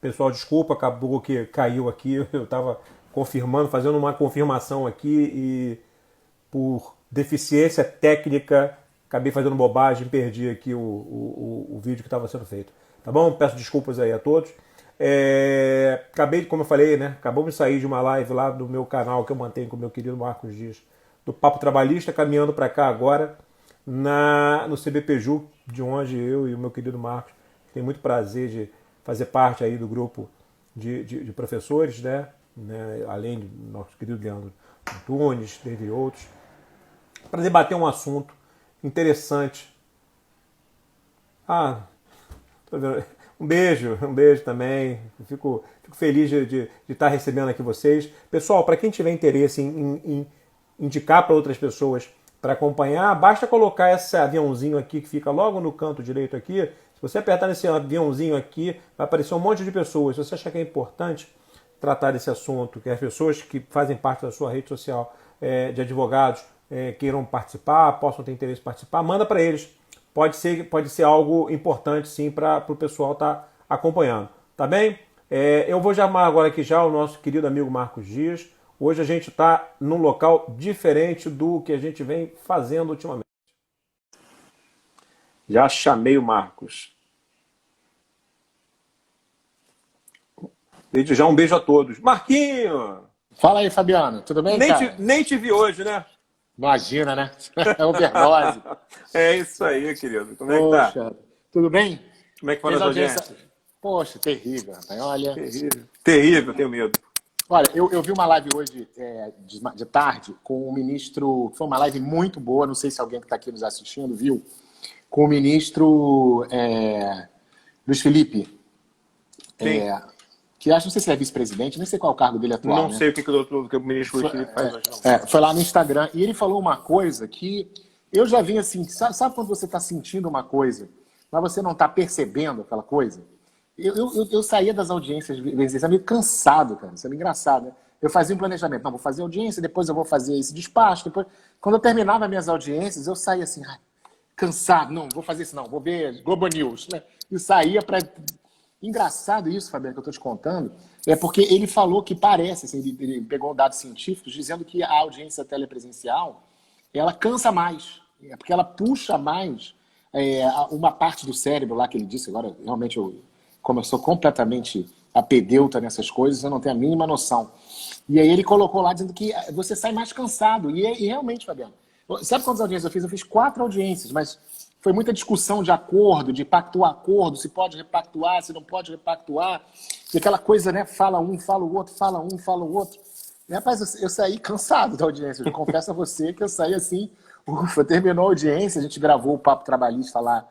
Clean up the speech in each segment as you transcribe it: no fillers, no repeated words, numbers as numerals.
Pessoal, desculpa, acabou que caiu aqui. Eu estava confirmando, fazendo uma confirmação aqui e por deficiência técnica acabei fazendo bobagem, perdi aqui o vídeo que estava sendo feito. Tá bom? Peço desculpas aí a todos. Acabei, como eu falei, né? Acabou de sair de uma live lá do meu canal que eu mantenho com o meu querido Marcos Dias, do Papo Trabalhista, caminhando para cá agora no CBPJU, de onde eu e o meu querido Marcos tem muito prazer de fazer parte aí do grupo de professores, né? Além do nosso querido Leandro Antunes, dentre outros, para debater um assunto interessante. Um beijo também. Fico feliz de estar recebendo aqui vocês. Pessoal, para quem tiver interesse em indicar para outras pessoas para acompanhar, basta colocar esse aviãozinho aqui que fica logo no canto direito aqui. Se você apertar nesse aviãozinho aqui, vai aparecer um monte de pessoas. Se você achar que é importante tratar desse assunto, que as pessoas que fazem parte da sua rede social de advogados queiram participar, possam ter interesse em participar, manda para eles. Pode ser algo importante, sim, para o pessoal estar acompanhando. Tá bem? Eu vou chamar agora aqui já o nosso querido amigo Marcos Dias. Hoje a gente está num local diferente do que a gente vem fazendo ultimamente. Já chamei o Marcos. Desde já um beijo a todos. Marquinho! Fala aí, Fabiano. Tudo bem, cara? Nem te vi hoje, né? Imagina, né? É overdose. É isso aí, querido. Como é que tá? Poxa, tudo bem? Como é que foram Fez as audiência? audiências? Poxa, terrível, rapaz. Olha, Terrível, tenho medo. olha, eu vi uma live hoje de tarde com o ministro, que foi uma live muito boa, não sei se alguém que está aqui nos assistindo viu, com o ministro Luiz Felipe, Sim. que acho, não sei se é vice-presidente, nem sei qual é o cargo dele atual. Não né? sei o que o ministro Luiz Felipe faz hoje, não. Foi lá no Instagram e ele falou uma coisa que eu já vi assim, sabe quando você está sentindo uma coisa, mas você não está percebendo aquela coisa? Eu saía das audiências, às vezes, meio cansado, cara, isso é engraçado, né? Eu fazia um planejamento, não, vou fazer audiência, depois eu vou fazer esse despacho, depois... Quando eu terminava minhas audiências, eu saía assim, cansado, não, vou fazer isso não, vou ver Globo News, né? E saía para... Engraçado isso, Fabiano, que eu estou te contando, é porque ele falou que parece, assim, ele pegou dados científicos dizendo que a audiência telepresencial, ela cansa mais, porque ela puxa mais uma parte do cérebro lá que ele disse, agora realmente como eu sou completamente apedeuta nessas coisas, eu não tenho a mínima noção. E aí ele colocou lá dizendo que você sai mais cansado, e realmente, Fabiano, sabe quantas audiências eu fiz? Eu fiz 4 audiências, mas... Foi muita discussão de acordo, de pactuar acordo, se pode repactuar, se não pode repactuar. E aquela coisa, né? Fala um, fala o outro, fala um, fala o outro. E, rapaz, eu saí cansado da audiência. Eu confesso a você que eu saí assim, ufa, terminou a audiência, a gente gravou o Papo Trabalhista lá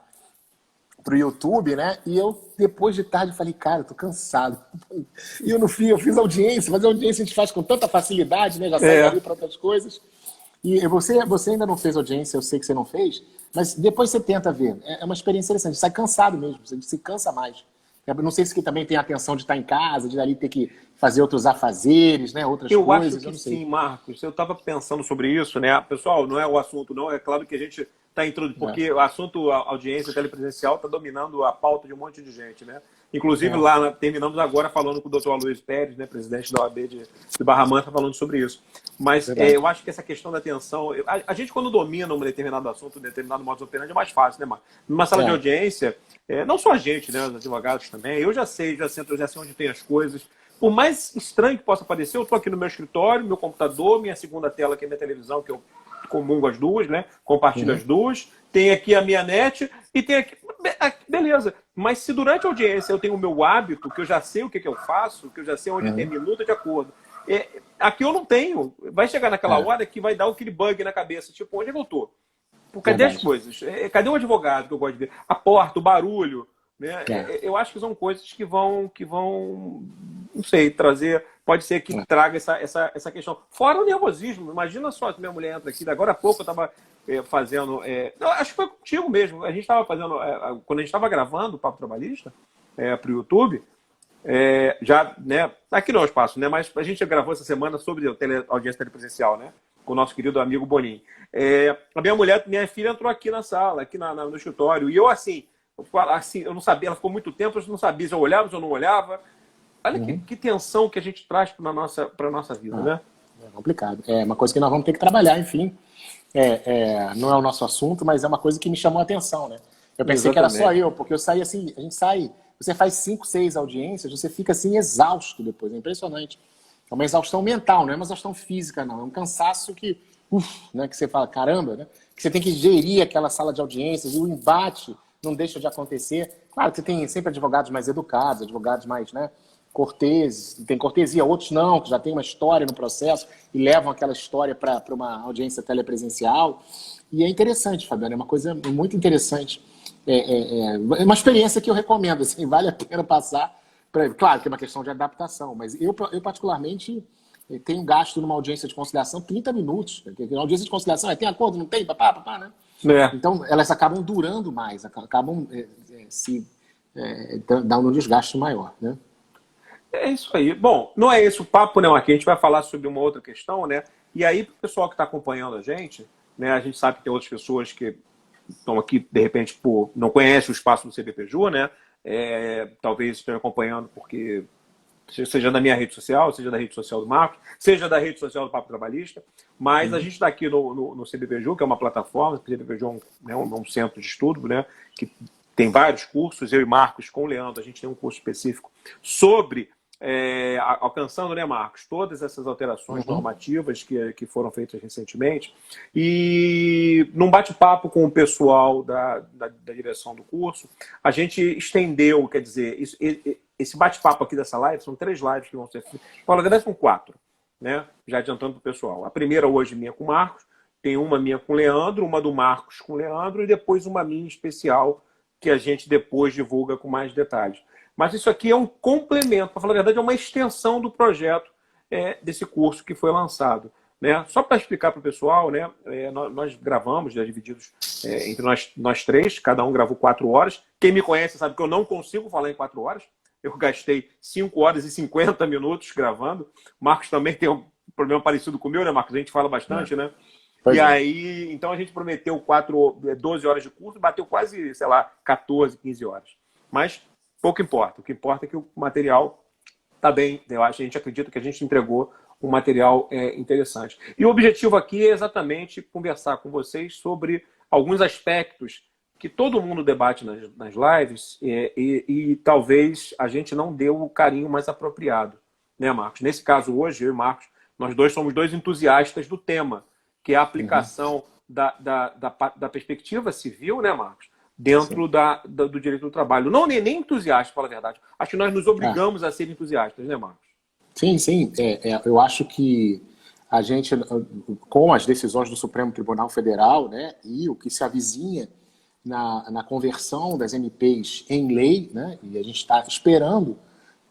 pro YouTube, né? E eu, depois de tarde, falei, cara, eu tô cansado. E eu, no fim, eu fiz audiência, mas a audiência a gente faz com tanta facilidade, né? Já sai ali para outras coisas. E você ainda não fez audiência, eu sei que você não fez, mas depois você tenta ver. É uma experiência interessante, sai cansado mesmo, você se cansa mais. Eu não sei se que também tem a atenção de estar em casa, de ali ter que fazer outros afazeres, né, outras Eu coisas. acho que sim, Marcos. Eu estava pensando sobre isso, né? Pessoal, não é o assunto, não. É claro que a gente está introduzindo, porque o assunto audiência telepresencial está dominando a pauta de um monte de gente, né? Inclusive, lá terminamos agora falando com o Dr. Aloysio Pérez, né, presidente da OAB de Barra Mansa, falando sobre isso. Mas eu acho que essa questão da atenção... A gente, quando domina um determinado assunto, um determinado modus operandi, é mais fácil, né, Marcos? Numa sala de audiência, não só a gente, né, os advogados também, eu já sei onde tem as coisas. Por mais estranho que possa parecer, eu estou aqui no meu escritório, meu computador, minha segunda tela, que é minha televisão, que eu comungo as duas, né? Compartilho as duas. Tem aqui a minha net e tem aqui... Beleza. Mas se durante a audiência eu tenho o meu hábito, que eu já sei o que eu faço, que eu já sei onde tem minuto de acordo, aqui eu não tenho. Vai chegar naquela hora que vai dar aquele bug na cabeça. Tipo, onde é que eu tô? Cadê as coisas? Cadê o advogado que eu gosto de ver? A porta, o barulho. Né? Eu acho que são coisas que vão, não sei, trazer... Pode ser que traga essa questão. Fora o nervosismo. Imagina só, se minha mulher entra aqui. Agora há pouco eu estava fazendo... Não, acho que foi contigo mesmo. A gente estava fazendo... Quando a gente estava gravando o Papo Trabalhista para o YouTube, já, né, aqui não é o espaço, né, mas a gente gravou essa semana sobre audiência telepresencial, né, com o nosso querido amigo Boninho. A minha filha entrou aqui na sala, aqui no escritório, e eu assim, eu não sabia, ela ficou muito tempo, eu não sabia se eu olhava, se eu não olhava. Olha que tensão que a gente traz para a nossa vida, né? É complicado. É uma coisa que nós vamos ter que trabalhar, enfim. Não é o nosso assunto, mas é uma coisa que me chamou a atenção, né? Eu pensei que era só eu, porque eu saí assim, a gente sai, você faz 5, 6 audiências, você fica assim exausto depois, é impressionante. É uma exaustão mental, não é uma exaustão física, não. É um cansaço né, que você fala, caramba, né? Que você tem que gerir aquela sala de audiências e o embate não deixa de acontecer. Claro que você tem sempre advogados mais educados, advogados mais, né, corteses, tem cortesia, outros não, que já tem uma história no processo e levam aquela história para uma audiência telepresencial. E é interessante, Fabiano, é uma coisa muito interessante. É uma experiência que eu recomendo, assim, vale a pena passar. Claro que é uma questão de adaptação, mas eu particularmente tenho gasto numa audiência de conciliação 30 minutos. Na audiência de conciliação tem acordo, não tem, papá, né? Então elas acabam durando mais, acabam se dando um desgaste maior, né? É isso aí. Bom, não é esse o papo, não. Aqui a gente vai falar sobre uma outra questão, né? E aí, para o pessoal que está acompanhando a gente, né? A gente sabe que tem outras pessoas que estão aqui, de repente, não conhecem o espaço do CBPJ, né? Talvez estejam acompanhando porque seja da minha rede social, seja da rede social do Marcos, seja da rede social do Papo Trabalhista, mas a gente está aqui no CBPJ, que é uma plataforma, o CBPJ é um centro de estudo, né? Que tem vários cursos, eu e Marcos com o Leandro, a gente tem um curso específico sobre alcançando, né, Marcos, todas essas alterações normativas que foram feitas recentemente. E num bate-papo com o pessoal da direção do curso, a gente estendeu, quer dizer, esse bate-papo aqui dessa live, são 3 lives que vão ser feitas. Na verdade, são 4, né? Já adiantando para o pessoal. A primeira hoje minha com o Marcos, tem uma minha com o Leandro, uma do Marcos com o Leandro e depois uma minha especial que a gente depois divulga com mais detalhes. Mas isso aqui é um complemento, para falar a verdade, é uma extensão do projeto desse curso que foi lançado. Né? Só para explicar para o pessoal, né? Nós gravamos, já divididos entre nós 3, cada um gravou 4 horas. Quem me conhece sabe que eu não consigo falar em 4 horas. Eu gastei 5 horas e 50 minutos gravando. O Marcos também tem um problema parecido com o meu, né, Marcos? A gente fala bastante, né? E aí, então a gente prometeu 12 horas de curso, bateu quase, sei lá, 14, 15 horas. Mas pouco importa. O que importa é que o material está bem. A gente acredita que a gente entregou um material interessante. E o objetivo aqui é exatamente conversar com vocês sobre alguns aspectos que todo mundo debate nas lives e talvez a gente não deu o carinho mais apropriado. Né, Marcos? Nesse caso hoje, eu e Marcos, nós dois somos 2 entusiastas do tema, que é a aplicação da perspectiva civil, né, Marcos? Dentro do direito do trabalho. Não nem entusiasta, para falar a verdade. Acho que nós nos obrigamos a ser entusiastas, né, Marcos? Sim. Eu acho que a gente, com as decisões do Supremo Tribunal Federal, né, e o que se avizinha na conversão das MPs em lei, né, e a gente está esperando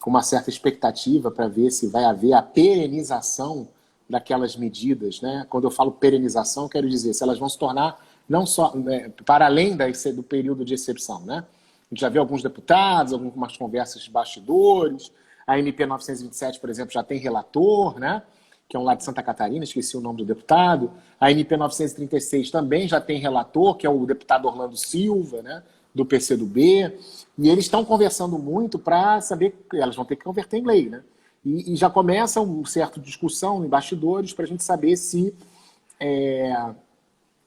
com uma certa expectativa para ver se vai haver a perenização daquelas medidas, né? Quando eu falo perenização, quero dizer se elas vão se tornar não só para além do período de exceção, né? A gente já viu alguns deputados, algumas conversas de bastidores. A MP 927, por exemplo, já tem relator, né? Que é um lá de Santa Catarina, esqueci o nome do deputado. A MP 936 também já tem relator, que é o deputado Orlando Silva, né? Do PCdoB. E eles estão conversando muito para saber que elas vão ter que converter em lei, né? E já começa uma certa discussão em bastidores para a gente saber se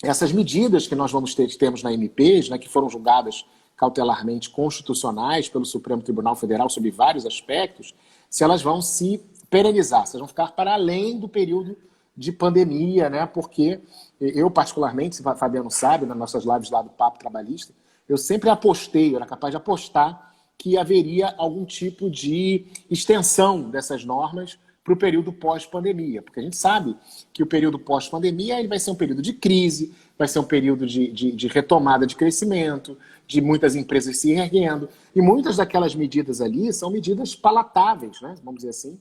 essas medidas que nós temos na MPs, né, que foram julgadas cautelarmente constitucionais pelo Supremo Tribunal Federal sobre vários aspectos, se elas vão se perenizar, se elas vão ficar para além do período de pandemia, né? Porque eu, particularmente, se o Fabiano sabe, nas nossas lives lá do Papo Trabalhista, eu sempre apostei, eu era capaz de apostar que haveria algum tipo de extensão dessas normas para o período pós-pandemia, porque a gente sabe que o período pós-pandemia ele vai ser um período de crise, vai ser um período de retomada de crescimento, de muitas empresas se erguendo, e muitas daquelas medidas ali são medidas palatáveis, né? Vamos dizer assim,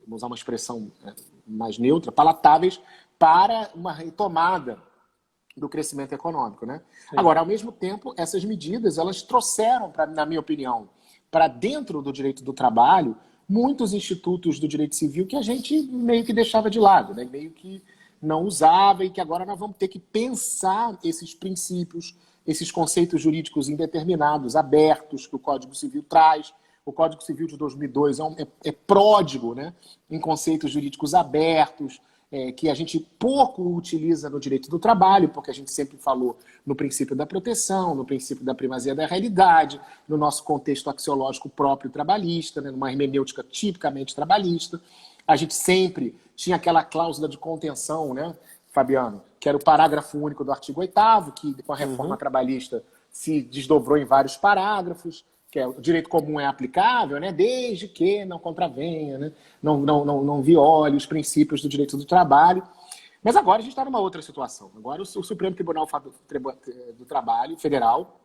vamos usar uma expressão mais neutra, palatáveis para uma retomada do crescimento econômico, né? Sim. Agora, ao mesmo tempo, essas medidas, elas trouxeram, na minha opinião, para dentro do direito do trabalho, muitos institutos do direito civil que a gente meio que deixava de lado, né? Meio que não usava e que agora nós vamos ter que pensar esses princípios, esses conceitos jurídicos indeterminados, abertos, que o Código Civil traz, O Código Civil de 2002 é pródigo, né, em conceitos jurídicos abertos, que a gente pouco utiliza no direito do trabalho, porque a gente sempre falou no princípio da proteção, no princípio da primazia da realidade, no nosso contexto axiológico próprio trabalhista, né, numa hermenêutica tipicamente trabalhista. A gente sempre tinha aquela cláusula de contenção, né, Fabiano, que era o parágrafo único do artigo 8º, que com a reforma trabalhista se desdobrou em vários parágrafos, que é o direito comum é aplicável, né, desde que não contravenha, né, não viole os princípios do direito do trabalho. Mas agora a gente está numa outra situação. Agora o Supremo Tribunal do Trabalho Federal,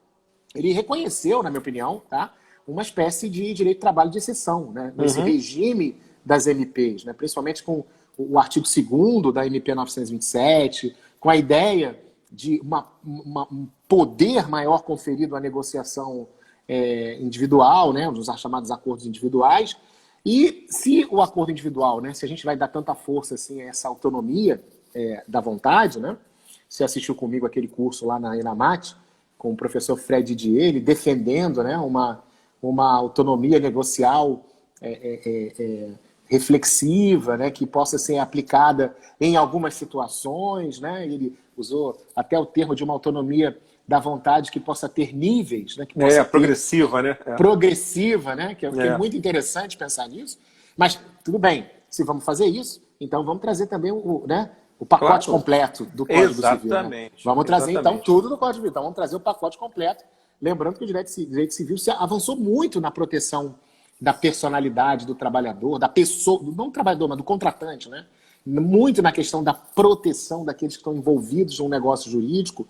ele reconheceu, na minha opinião, tá, uma espécie de direito de trabalho de exceção, né, nesse regime das MPs, né, principalmente com o artigo 2º da MP 927, com a ideia de um poder maior conferido à negociação individual, né, os chamados acordos individuais. E se o acordo individual, né, se a gente vai dar tanta força assim, a essa autonomia da vontade, né, você assistiu comigo aquele curso lá na Enamat, com o professor Fred Dier, defendendo, né, uma autonomia negocial reflexiva, né, que possa ser aplicada em algumas situações, né? Ele usou até o termo de uma autonomia da vontade que possa ter níveis, né? Que possa ter progressiva, né? Progressiva, né? Que é muito interessante pensar nisso. Mas tudo bem, se vamos fazer isso, então vamos trazer também o pacote completo do Código Civil. Né? Vamos trazer então tudo do Código Civil. Então vamos trazer o pacote completo. Lembrando que o direito civil se avançou muito na proteção da personalidade do trabalhador, da pessoa, não do trabalhador, mas do contratante, né? Muito na questão da proteção daqueles que estão envolvidos num negócio jurídico.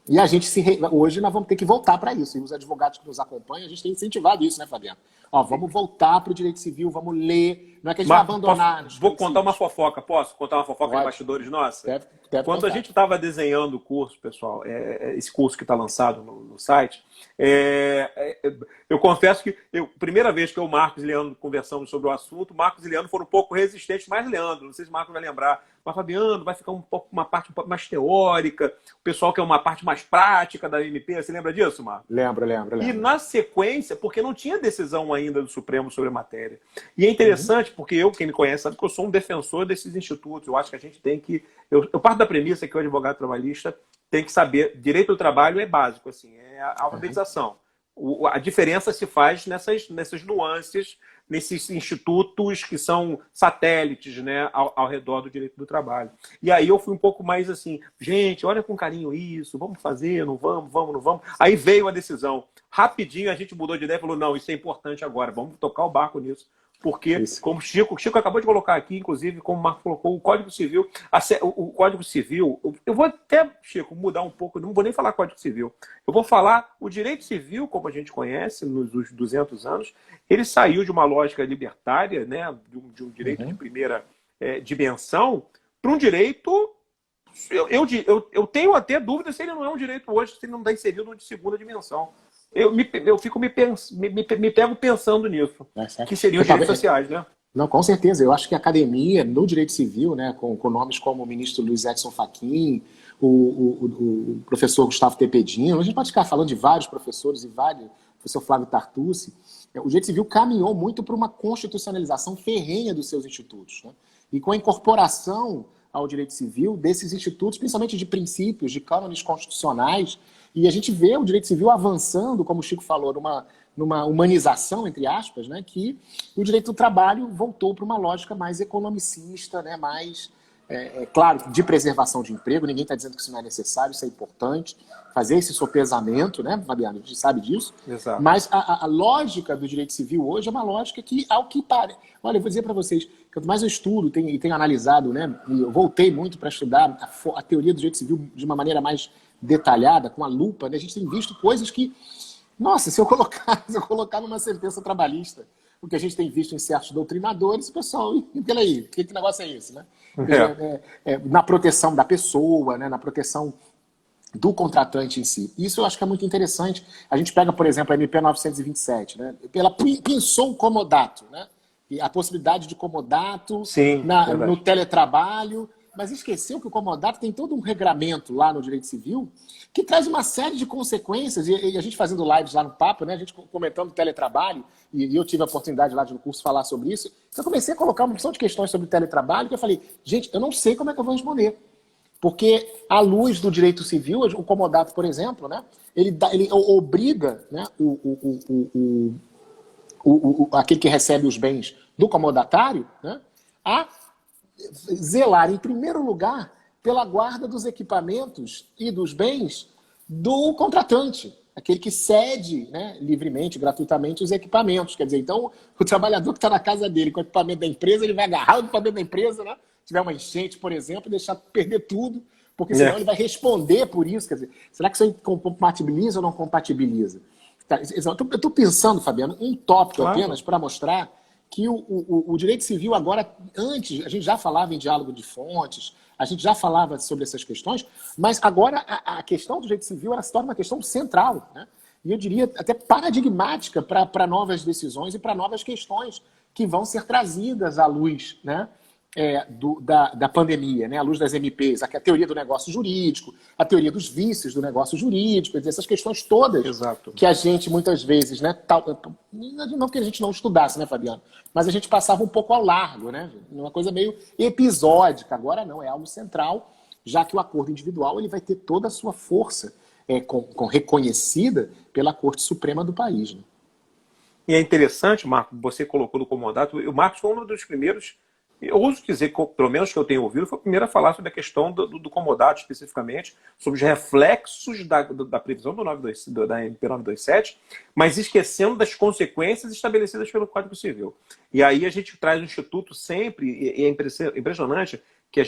E a gente hoje nós vamos ter que voltar para isso. E os advogados que nos acompanham, a gente tem incentivado isso, né, Fabiano? Ó, vamos voltar para o direito civil, vamos ler. Não é que a gente vai abandonar. Vou contar uma fofoca. Posso contar uma fofoca de bastidores nossa? Deve Quando contar. a gente estava desenhando o curso, pessoal, esse curso que está lançado no site, eu confesso que primeira vez que eu e o Marcos e Leandro conversamos sobre o assunto, Marcos e Leandro foram um pouco resistentes, mas Leandro, não sei se o Marcos vai lembrar, mas Fabiano, vai ficar uma parte um pouco mais teórica, o pessoal quer uma parte mais prática da MP, você lembra disso, Marcos? Lembro. E na sequência, porque não tinha decisão ainda do Supremo sobre a matéria. E é interessante, porque quem me conhece, sabe que eu sou um defensor desses institutos. Eu acho que a gente tem que... Eu parto da premissa que o advogado trabalhista tem que saber, direito do trabalho é básico, assim, é a alfabetização. A diferença se faz nessas nuances, nesses institutos que são satélites, né, ao redor do direito do trabalho. E aí eu fui um pouco mais assim, gente, olha com carinho isso, vamos fazer, não vamos. Aí veio a decisão. Rapidinho a gente mudou de ideia e falou, não, isso é importante agora, vamos tocar o barco nisso. Porque, como o Chico acabou de colocar aqui, inclusive, como o Marco colocou, o Código Civil, o Código Civil, eu vou até, Chico, mudar um pouco, não vou nem falar Código Civil, eu vou falar o direito civil, como a gente conhece, nos 200 anos, ele saiu de uma lógica libertária, né, de um direito de primeira dimensão, para um direito, eu tenho até dúvida se ele não é um direito hoje, se ele não está inserido no de segunda dimensão. Eu me pego pensando nisso, que seriam os direitos sociais, né? Não, com certeza. Eu acho que a academia, no direito civil, né, com nomes como o ministro Luiz Edson Fachin, o professor Gustavo Tepedinho, a gente pode ficar falando de vários professores e vários, o professor Flávio Tartucci, o direito civil caminhou muito para uma constitucionalização ferrenha dos seus institutos, né? E com a incorporação ao direito civil desses institutos, principalmente de princípios, de cânones constitucionais. E a gente vê o direito civil avançando, como o Chico falou, numa humanização, entre aspas, né, que o direito do trabalho voltou para uma lógica mais economicista, né, mais, claro, de preservação de emprego. Ninguém está dizendo que isso não é necessário, isso é importante, fazer esse sopesamento, né, Fabiano? A gente sabe disso. Exato. Mas a lógica do direito civil hoje é uma lógica que, ao que parece... Olha, eu vou dizer para vocês, quanto mais eu estudo e tenho analisado, né, e eu voltei muito para estudar a teoria do direito civil de uma maneira mais detalhada, com a lupa, né? A gente tem visto coisas que, nossa, se eu colocar numa sentença trabalhista, o que a gente tem visto em certos doutrinadores, o pessoal, peraí, que negócio é esse, né? Na proteção da pessoa, né? Na proteção do contratante em si. Isso eu acho que é muito interessante. A gente pega, por exemplo, a MP 927, né? Ela pensou o comodato, né? E a possibilidade de comodato no teletrabalho, mas esqueceu que o comodato tem todo um regramento lá no direito civil que traz uma série de consequências, e a gente fazendo lives lá no Papo, né, a gente comentando teletrabalho, e eu tive a oportunidade lá de no curso falar sobre isso, então eu comecei a colocar uma opção de questões sobre teletrabalho, que eu falei, gente, eu não sei como é que eu vou responder. Porque, à luz do direito civil, o comodato, por exemplo, né, ele obriga, né, aquele que recebe os bens do comodatário, né, a zelar, em primeiro lugar, pela guarda dos equipamentos e dos bens do contratante, aquele que cede, né, livremente, gratuitamente, os equipamentos. Quer dizer, então, o trabalhador que está na casa dele com o equipamento da empresa, ele vai agarrar o equipamento da empresa, né? Se tiver uma enchente, por exemplo, e deixar perder tudo, porque senão ele vai responder por isso. Quer dizer, será que isso aí compatibiliza ou não compatibiliza? Tá, eu estou pensando, Fabiano, um tópico apenas para mostrar que o direito civil agora, antes, a gente já falava em diálogo de fontes, a gente já falava sobre essas questões, mas agora a questão do direito civil ela se torna uma questão central, né? E eu diria até paradigmática para novas decisões e para novas questões que vão ser trazidas à luz, né? Da pandemia, né? À luz das MPs, a teoria do negócio jurídico, a teoria dos vícios do negócio jurídico, essas questões todas. Exato. Que a gente muitas vezes, né? Não que a gente não estudasse, né, Fabiano? Mas a gente passava um pouco ao largo, né? Uma coisa meio episódica. Agora não, é algo central, já que o acordo individual ele vai ter toda a sua força reconhecida pela Corte Suprema do país. Né? E é interessante, Marco, você colocou no comodato, o Marcos foi um dos primeiros. Eu ouso dizer, pelo menos que eu tenho ouvido, foi o primeiro a falar sobre a questão do comodato especificamente, sobre os reflexos da previsão da MP 927, mas esquecendo das consequências estabelecidas pelo Código Civil. E aí a gente traz o Instituto sempre, e é impressionante que a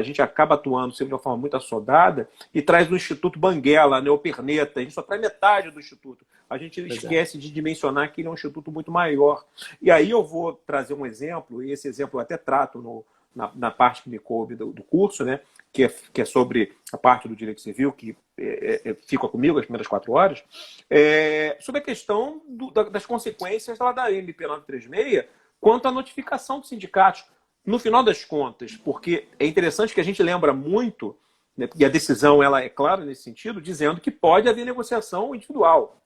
gente acaba atuando sempre de uma forma muito assodada e traz o Instituto Banguela, né, o Perneta, a gente só traz metade do Instituto. A gente esquece de dimensionar que ele é um instituto muito maior. E aí eu vou trazer um exemplo, e esse exemplo eu até trato na parte que me coube do curso, né, que é sobre a parte do direito civil, que fica comigo as primeiras 4 horas, sobre a questão das consequências lá da MP 936 quanto à notificação dos sindicatos. No final das contas, porque é interessante que a gente lembra muito, né, e a decisão ela é clara nesse sentido, dizendo que pode haver negociação individual.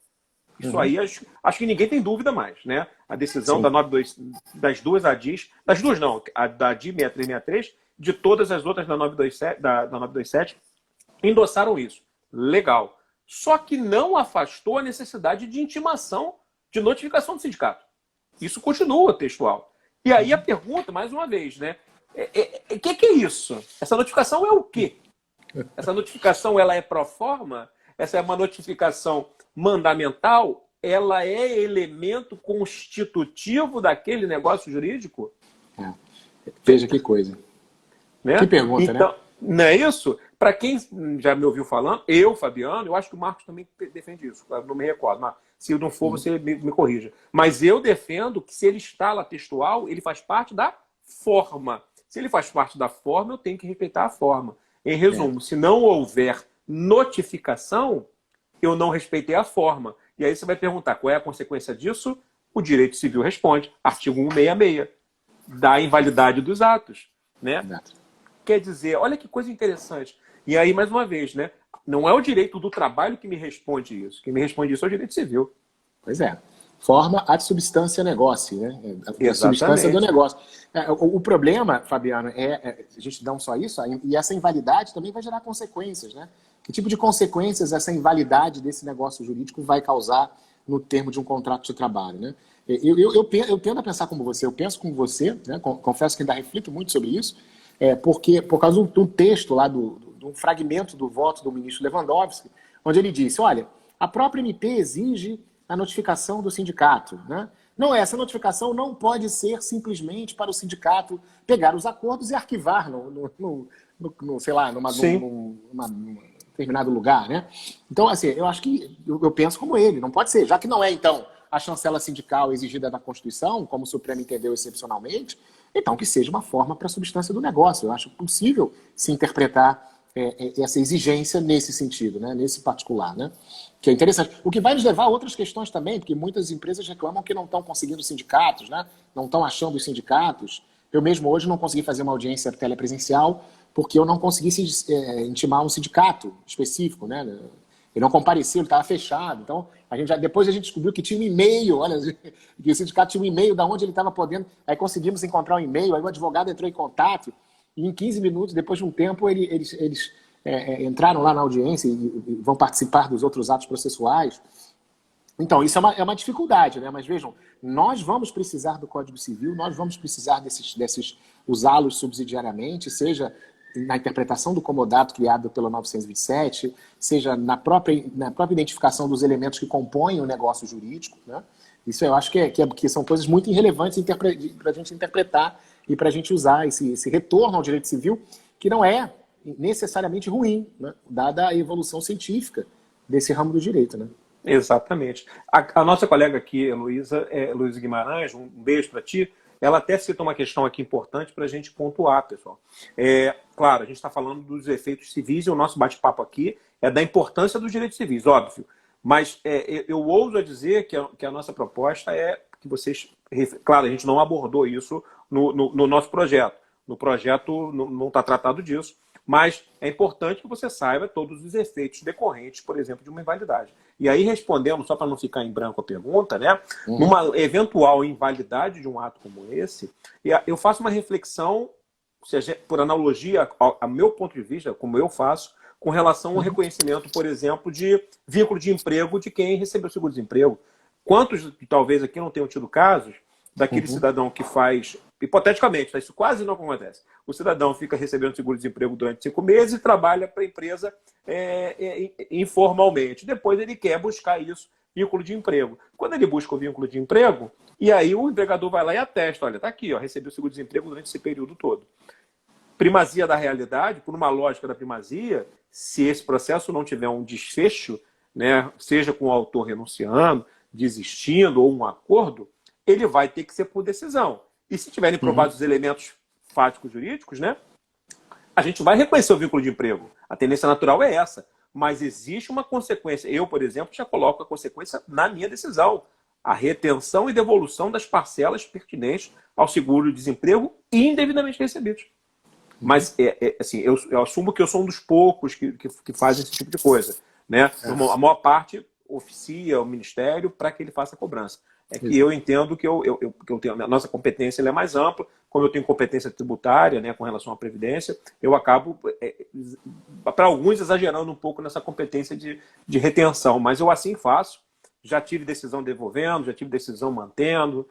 Isso aí acho que ninguém tem dúvida mais, né? A decisão da 92, das duas ADIs, das duas não, a da ADI 6363, de todas as outras da 927, endossaram isso. Legal. Só que não afastou a necessidade de intimação, de notificação do sindicato. Isso continua textual. E aí a pergunta, mais uma vez, né? O que é isso? Essa notificação é o quê? Essa notificação ela é pro forma? Essa é uma notificação mandamental? Ela é elemento constitutivo daquele negócio jurídico? Veja que coisa. Né? Que pergunta, então, né? Não é isso? Para quem já me ouviu falando, Fabiano, eu acho que o Marcos também defende isso. Eu não me recordo, mas se não for, você me corrija. Mas eu defendo que se ele está lá textual, ele faz parte da forma. Se ele faz parte da forma, eu tenho que respeitar a forma. Em resumo, se não houver notificação, eu não respeitei a forma. E aí você vai perguntar qual é a consequência disso? O direito civil responde. Artigo 166. Da invalidade dos atos. Né? Quer dizer, olha que coisa interessante. E aí, mais uma vez, né? Não é o direito do trabalho que me responde isso. Quem me responde isso é o direito civil. Pois é. Forma ad substância negócio, né? A substância do negócio. O problema, Fabiano, a gente não só isso, e essa invalidade também vai gerar consequências, né? Que tipo de consequências essa invalidade desse negócio jurídico vai causar no termo de um contrato de trabalho, né? Eu tendo a pensar como você, eu penso como você, né? Confesso que ainda reflito muito sobre isso, porque por causa de um texto lá, de um fragmento do voto do ministro Lewandowski, onde ele disse, olha, a própria MP exige a notificação do sindicato, né? Não, essa notificação não pode ser simplesmente para o sindicato pegar os acordos e arquivar sei lá, num determinado lugar, né? Então, assim, eu acho que eu penso como ele, não pode ser, já que não é, então, a chancela sindical exigida da Constituição, como o Supremo entendeu excepcionalmente, então que seja uma forma para a substância do negócio. Eu acho possível se interpretar essa exigência nesse sentido, né? Nesse particular, né? Que é interessante. O que vai nos levar a outras questões também, porque muitas empresas reclamam que não estão conseguindo sindicatos, né? Não estão achando os sindicatos. Eu mesmo hoje não consegui fazer uma audiência telepresencial porque eu não consegui intimar um sindicato específico, né? Ele não compareceu, ele estava fechado. Então, depois a gente descobriu que tinha um e-mail, olha, que o sindicato tinha um e-mail da onde ele estava podendo. Aí conseguimos encontrar um e-mail, aí o advogado entrou em contato, e em 15 minutos, depois de um tempo, eles entraram lá na audiência e vão participar dos outros atos processuais. Então, isso é uma dificuldade, né? Mas vejam, nós vamos precisar do Código Civil, nós vamos precisar usá-los subsidiariamente, seja na interpretação do comodato criado pelo 927, seja na própria identificação dos elementos que compõem o negócio jurídico, né? Isso eu acho que são coisas muito irrelevantes para a gente interpretar e para a gente usar esse retorno ao direito civil, que não é necessariamente ruim, né? Dada a evolução científica desse ramo do direito, né? Exatamente. A nossa colega aqui, Luísa Guimarães, um beijo para ti. Ela até cita uma questão aqui importante para a gente pontuar, pessoal. Claro, a gente está falando dos efeitos civis e o nosso bate-papo aqui é da importância dos direitos civis, óbvio. Mas eu ouso a dizer que a nossa proposta é que vocês... Claro, a gente não abordou isso no nosso projeto. No projeto não está tratado disso. Mas é importante que você saiba todos os efeitos decorrentes, por exemplo, de uma invalidade. E aí, respondendo, só para não ficar em branco a pergunta, né? Numa eventual invalidade de um ato como esse, eu faço uma reflexão, por analogia, a meu ponto de vista, como eu faço, com relação ao reconhecimento, por exemplo, de vínculo de emprego de quem recebeu seguro-desemprego. Quantos, talvez, aqui não tenham tido casos daquele cidadão que faz... Hipoteticamente, isso quase não acontece. O cidadão fica recebendo seguro-desemprego durante 5 meses e trabalha para a empresa informalmente. Depois ele quer buscar isso, vínculo de emprego. Quando ele busca o vínculo de emprego, e aí o empregador vai lá e atesta, olha, está aqui, ó, recebeu seguro-desemprego durante esse período todo. Primazia da realidade, por uma lógica da primazia, se esse processo não tiver um desfecho, né, seja com o autor renunciando, desistindo ou um acordo, ele vai ter que ser por decisão. E se tiverem provados os elementos fáticos jurídicos, né, a gente vai reconhecer o vínculo de emprego. A tendência natural é essa. Mas existe uma consequência. Eu, por exemplo, já coloco a consequência na minha decisão. A retenção e devolução das parcelas pertinentes ao seguro-desemprego indevidamente recebidos. Mas assim, eu assumo que eu sou um dos poucos que fazem esse tipo de coisa, né? A maior parte oficia o Ministério para que ele faça a cobrança. É que eu entendo que eu tenho, a nossa competência ela é mais ampla, como eu tenho competência tributária, né, com relação à Previdência, eu acabo, para alguns, exagerando um pouco nessa competência de retenção, mas eu assim faço. Já tive decisão devolvendo, já tive decisão mantendo.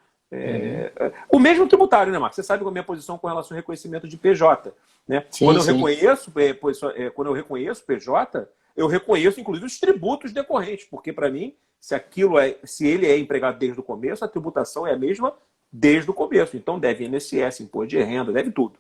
O mesmo tributário, né, Marcos? Você sabe qual é a minha posição com relação ao reconhecimento de PJ. Né? Sim, quando eu reconheço PJ, eu reconheço, inclusive, os tributos decorrentes, porque, para mim, se ele é empregado desde o começo, a tributação é a mesma desde o começo. Então, deve INSS, imposto de renda, deve tudo.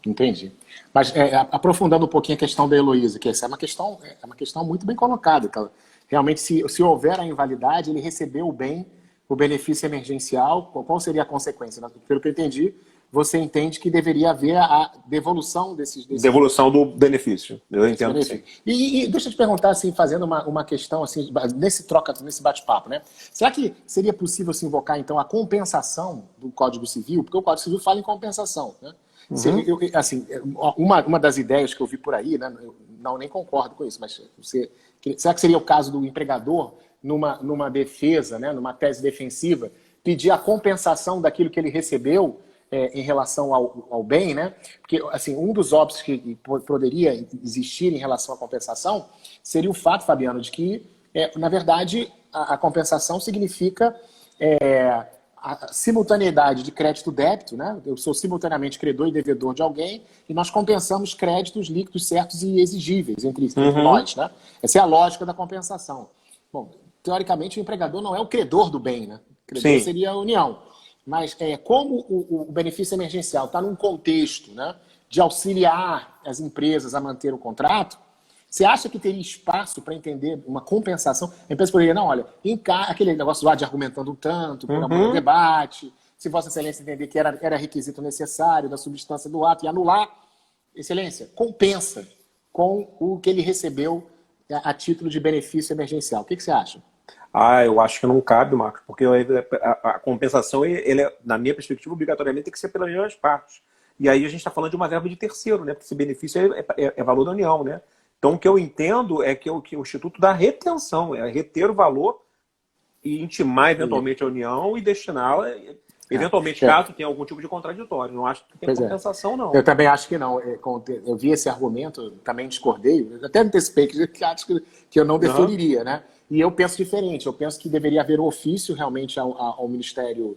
Entendi. Mas aprofundando um pouquinho a questão da Heloísa, que essa é uma questão muito bem colocada. Então, realmente, se houver a invalidade, ele recebeu o benefício emergencial, qual seria a consequência? Pelo que eu entendi, você entende que deveria haver a devolução desses... Devolução do benefício. Eu entendo que sim. E deixa eu te perguntar, assim, fazendo uma questão, assim, nesse bate-papo, né? Será que seria possível se invocar, então, a compensação do Código Civil? Porque o Código Civil fala em compensação, né? Assim, uma das ideias que eu vi por aí, né? Eu nem concordo com isso, mas será que seria o caso do empregador, numa defesa, né? Numa tese defensiva, pedir a compensação daquilo que ele recebeu em relação ao bem, né? Porque, assim, um dos óbitos que poderia existir em relação à compensação seria o fato, Fabiano, de que, na verdade, a compensação significa a simultaneidade de crédito-débito, né? Eu sou simultaneamente credor e devedor de alguém e nós compensamos créditos líquidos certos e exigíveis entre nós, né? Essa é a lógica da compensação. Bom, teoricamente, o empregador não é o credor do bem, né? O credor seria a União. Mas como o benefício emergencial está num contexto, né, de auxiliar as empresas a manter o contrato, você acha que teria espaço para entender uma compensação? A empresa poderia, não, olha, aquele negócio lá de argumentando tanto, por amor do debate, se Vossa Excelência entender que era requisito necessário da substância do ato e anular, Excelência, compensa com o que ele recebeu a título de benefício emergencial. O que você acha? Eu acho que não cabe, Marcos, porque a compensação, na minha perspectiva, obrigatoriamente tem que ser pelas duas partes. E aí a gente está falando de uma verba de terceiro, né? Porque esse benefício é valor da União, né? Então, o que eu entendo é que o Instituto dá retenção, é reter o valor e intimar eventualmente a União e destiná-la, eventualmente, caso tenha algum tipo de contraditório. Não acho que tem compensação, não. Eu também acho que não. Eu vi esse argumento, também discordei, até antecipei que acho que eu não deferiria, né? E eu penso diferente. Eu penso que deveria haver um ofício realmente ao Ministério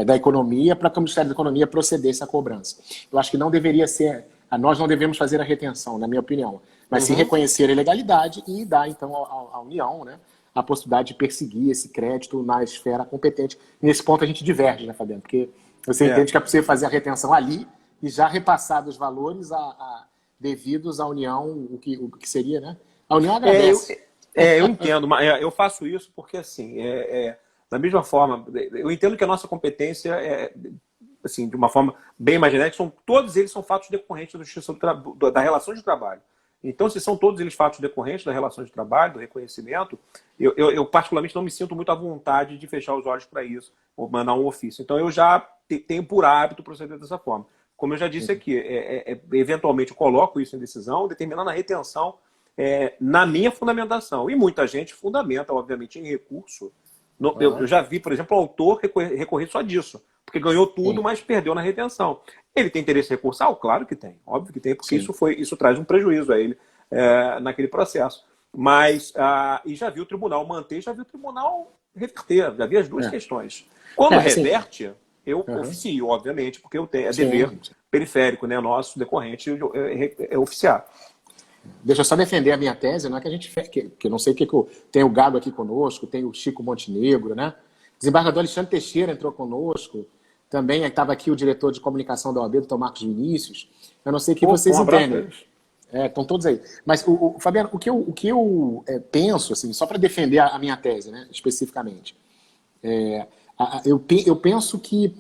da Economia para que o Ministério da Economia procedesse à cobrança. Eu acho que não deveria ser... Nós não devemos fazer a retenção, na minha opinião, mas sim reconhecer a ilegalidade e dar, então, à União, né, a possibilidade de perseguir esse crédito na esfera competente. Nesse ponto a gente diverge, né, Fabiano? Porque você entende que é possível fazer a retenção ali e já repassar dos valores devidos à União, o que seria, né? A União agradece. Eu entendo, mas eu faço isso porque, assim, da mesma forma, eu entendo que a nossa competência assim, de uma forma bem mais genérica, todos eles são fatos decorrentes da justiça da relação de trabalho. Então, se são todos eles fatos decorrentes da relação de trabalho, do reconhecimento, eu particularmente não me sinto muito à vontade de fechar os olhos para isso, ou mandar um ofício. Então, eu já tenho por hábito proceder dessa forma. Como eu já disse aqui, eventualmente eu coloco isso em decisão, determinando a retenção na minha fundamentação. E muita gente fundamenta, obviamente, em recurso. Eu já vi, por exemplo, o autor recorrer só disso, porque ganhou tudo, mas perdeu na retenção. Ele tem interesse recursal? Claro que tem, óbvio que tem, porque isso traz um prejuízo a ele naquele processo. Mas, e já vi o tribunal manter, já vi o tribunal reverter, já vi as duas questões. Quando reverte, eu oficio, obviamente, porque eu tenho, dever periférico, né, nosso decorrente, oficiar. Deixa eu só defender a minha tese, não é que a gente... que eu não sei o que... Tem o Gago aqui conosco, tem o Chico Montenegro, né? Desembargador Alexandre Teixeira entrou conosco. Também estava aqui o diretor de comunicação da OAB, doutor Marcos Vinícius. Eu não sei o que vocês entendem. Estão todos aí. Mas, Fabiano, o que eu penso, assim, só para defender a minha tese, né, especificamente, eu penso que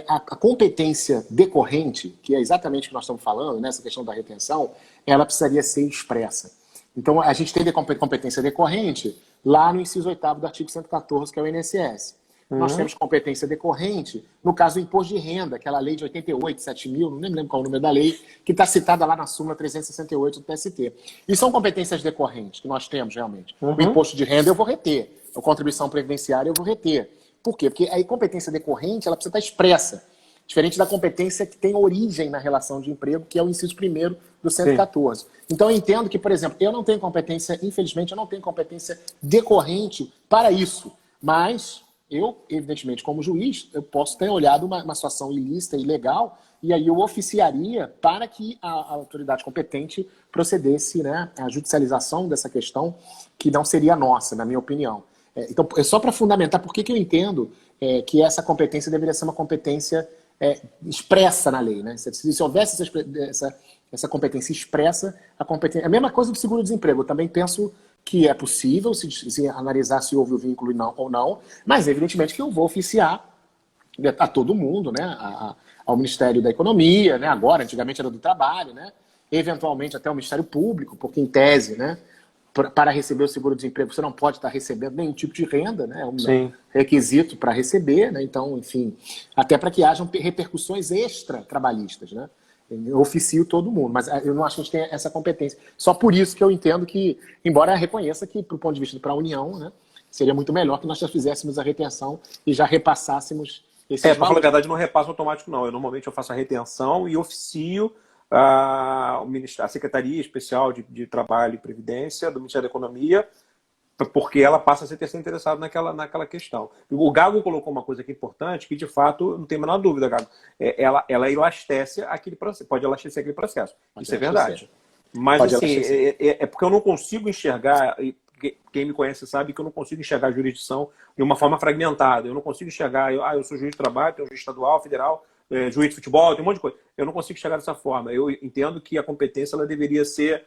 a competência decorrente, que é exatamente o que nós estamos falando, nessa questão da retenção, ela precisaria ser expressa. Então, a gente tem competência decorrente lá no inciso 8º do artigo 114, que é o INSS. Nós temos competência decorrente no caso do imposto de renda, aquela lei de 88, 7.000, não me lembro qual é o número da lei, que está citada lá na súmula 368 do TST. E são competências decorrentes que nós temos realmente. O imposto de renda eu vou reter, a contribuição previdenciária eu vou reter. Por quê? Porque a competência decorrente ela precisa estar expressa, diferente da competência que tem origem na relação de emprego, que é o inciso 1º do 114. Sim. Então eu entendo que, por exemplo, eu não tenho competência, infelizmente, eu não tenho competência decorrente para isso, mas eu, evidentemente, como juiz, eu posso ter olhado uma situação ilícita, ilegal, e aí eu oficiaria para que a autoridade competente procedesse, né, à judicialização dessa questão, que não seria nossa, na minha opinião. Então, é só para fundamentar por que eu entendo que essa competência deveria ser uma competência expressa na lei, né? Se houvesse essa competência expressa, a mesma coisa do seguro-desemprego. Eu também penso que é possível se analisar se houve o vínculo ou não, mas evidentemente que eu vou oficiar a todo mundo, né? Ao Ministério da Economia, né? Agora, antigamente era do Trabalho, né? Eventualmente até ao Ministério Público, porque em tese, né? Para receber o seguro-desemprego você não pode estar recebendo nenhum tipo de renda, né? É um requisito para receber, né? Então, enfim, até para que hajam repercussões extra-trabalhistas, né? Eu oficio todo mundo, mas eu não acho que a gente tenha essa competência. Só por isso que eu entendo que, embora eu reconheça que, do ponto de vista para a União, né, seria muito melhor que nós já fizéssemos a retenção e já repassássemos esses valores. Para falar a verdade, não repasso automático, não. Normalmente eu faço a retenção e oficio a Secretaria Especial de Trabalho e Previdência do Ministério da Economia, porque ela passa a ter interessada naquela questão. O Gago colocou uma coisa aqui importante, que de fato, não tem a menor dúvida, Gago, ela elastece aquele processo, pode elastecer aquele processo. Isso é verdade. Mas pode assim, é porque eu não consigo enxergar, quem me conhece sabe que eu não consigo enxergar a jurisdição de uma forma fragmentada. Eu não consigo enxergar, eu sou juiz de trabalho, tenho juiz estadual, federal, juiz de futebol, tem um monte de coisa. Eu não consigo enxergar dessa forma. Eu entendo que a competência ela deveria se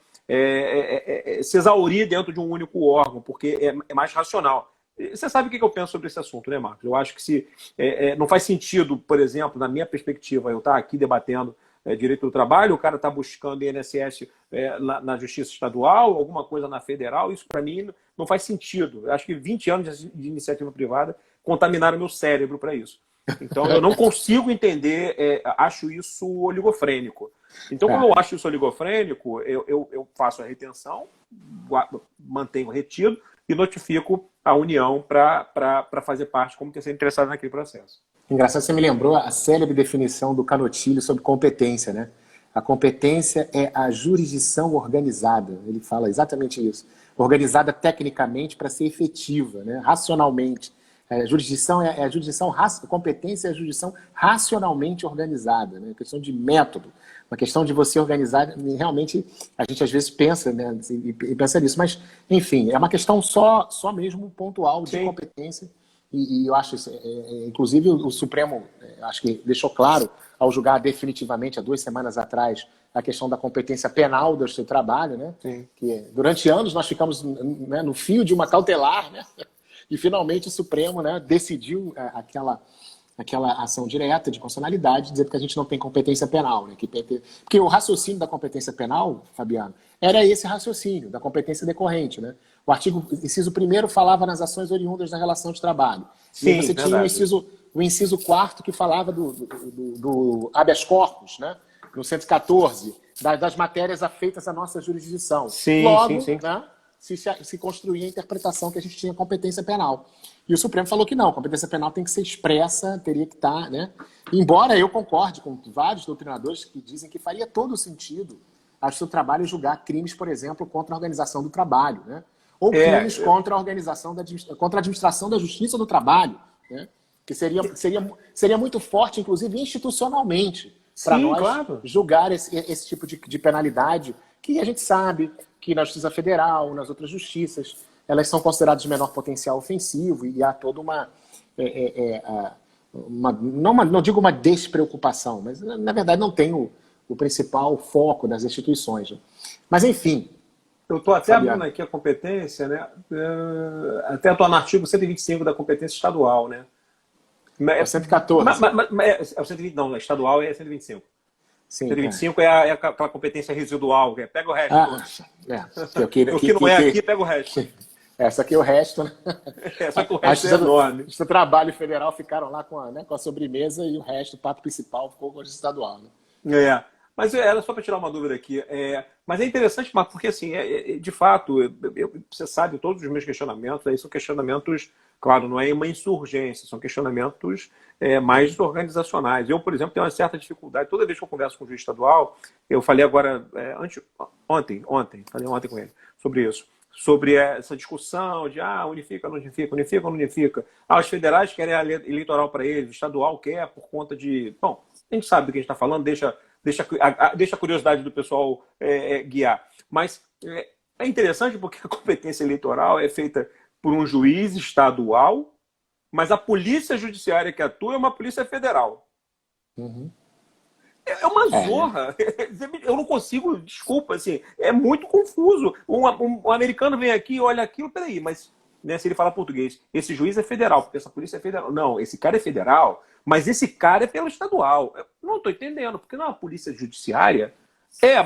exaurir dentro de um único órgão, porque é mais racional. Você sabe o que eu penso sobre esse assunto, né, Marcos? Eu acho que não faz sentido, por exemplo, na minha perspectiva, eu estar aqui debatendo direito do trabalho, o cara está buscando INSS na justiça estadual, alguma coisa na federal, isso para mim não faz sentido. Eu acho que 20 anos de iniciativa privada contaminaram meu cérebro para isso. Então, eu não consigo entender, acho isso oligofrênico. Então, como eu acho isso oligofrênico, eu faço a retenção, mantenho retido e notifico a União para fazer parte como terceiro interessado naquele processo. Engraçado, você me lembrou a célebre definição do Canottilho sobre competência, né? A competência é a jurisdição organizada. Ele fala exatamente isso. Organizada tecnicamente para ser efetiva, né? Racionalmente. Competência é a jurisdição racionalmente organizada, né? Questão de método, uma questão de você organizar. Realmente, a gente às vezes pensa, né? E pensa nisso, mas, enfim, é uma questão só mesmo pontual de competência. E eu acho isso, inclusive o Supremo, acho que deixou claro, ao julgar definitivamente, há 2 semanas atrás, a questão da competência penal do seu trabalho, né? Sim. Que durante anos nós ficamos, né, no fio de uma cautelar, né? E finalmente o Supremo, né, decidiu aquela ação direta de constitucionalidade, dizendo que a gente não tem competência penal. Né? Porque o raciocínio da competência penal, Fabiano, era esse raciocínio, da competência decorrente. Né? O artigo, inciso 1º, falava nas ações oriundas da relação de trabalho. Sim, e aí você tinha o inciso 4º, que falava do habeas corpus, né? No 114, das matérias afeitas à nossa jurisdição. Sim, Logo, sim. né, se construía a interpretação que a gente tinha competência penal. E o Supremo falou que não, a competência penal tem que ser expressa, teria que estar, né? Embora eu concorde com vários doutrinadores que dizem que faria todo sentido ao seu trabalho julgar crimes, por exemplo, contra a organização do trabalho, né? Ou crimes contra a organização contra a administração da justiça do trabalho, né? Que seria muito forte, inclusive institucionalmente, para nós julgar esse tipo de penalidade, que a gente sabe que na Justiça Federal, nas outras justiças, elas são consideradas de menor potencial ofensivo e há toda não digo uma despreocupação, mas na verdade não tem o principal foco das instituições. Né? Mas enfim. Eu estou até abrindo aqui a competência, né? Até estou no artigo 125 da competência estadual, né? É 114. É o 120, não, estadual é 125. Sim, 125 é aquela competência residual, que pega o resto. O que não é aqui, pega o resto. Essa aqui é o resto, né? Só que o resto é enorme. O trabalho federal ficaram lá com a sobremesa e o resto, o prato principal, ficou com o estadual. Né? Mas era só para tirar uma dúvida aqui. Mas é interessante, Marco, porque assim, de fato, você sabe, todos os meus questionamentos aí são questionamentos, claro, não é uma insurgência, são questionamentos mais organizacionais. Eu, por exemplo, tenho uma certa dificuldade, toda vez que eu converso com o juiz estadual, eu falei agora, ontem com ele, sobre isso. Sobre essa discussão de unifica, não unifica, unifica ou não unifica. Os federais querem a lei eleitoral para eles, o estadual quer por conta de... Bom, a gente sabe do que a gente está falando, deixa a curiosidade do pessoal guiar. Mas é interessante porque a competência eleitoral é feita por um juiz estadual, mas a polícia judiciária que atua é uma polícia federal. Uhum. É uma zorra. Eu não consigo, desculpa, assim, é muito confuso. Um americano vem aqui e olha aquilo, peraí, mas né, se ele falar português, esse juiz é federal, porque essa polícia é federal. Não, esse cara é federal, mas esse cara é pelo estadual. Eu não estou entendendo, porque não é uma polícia judiciária.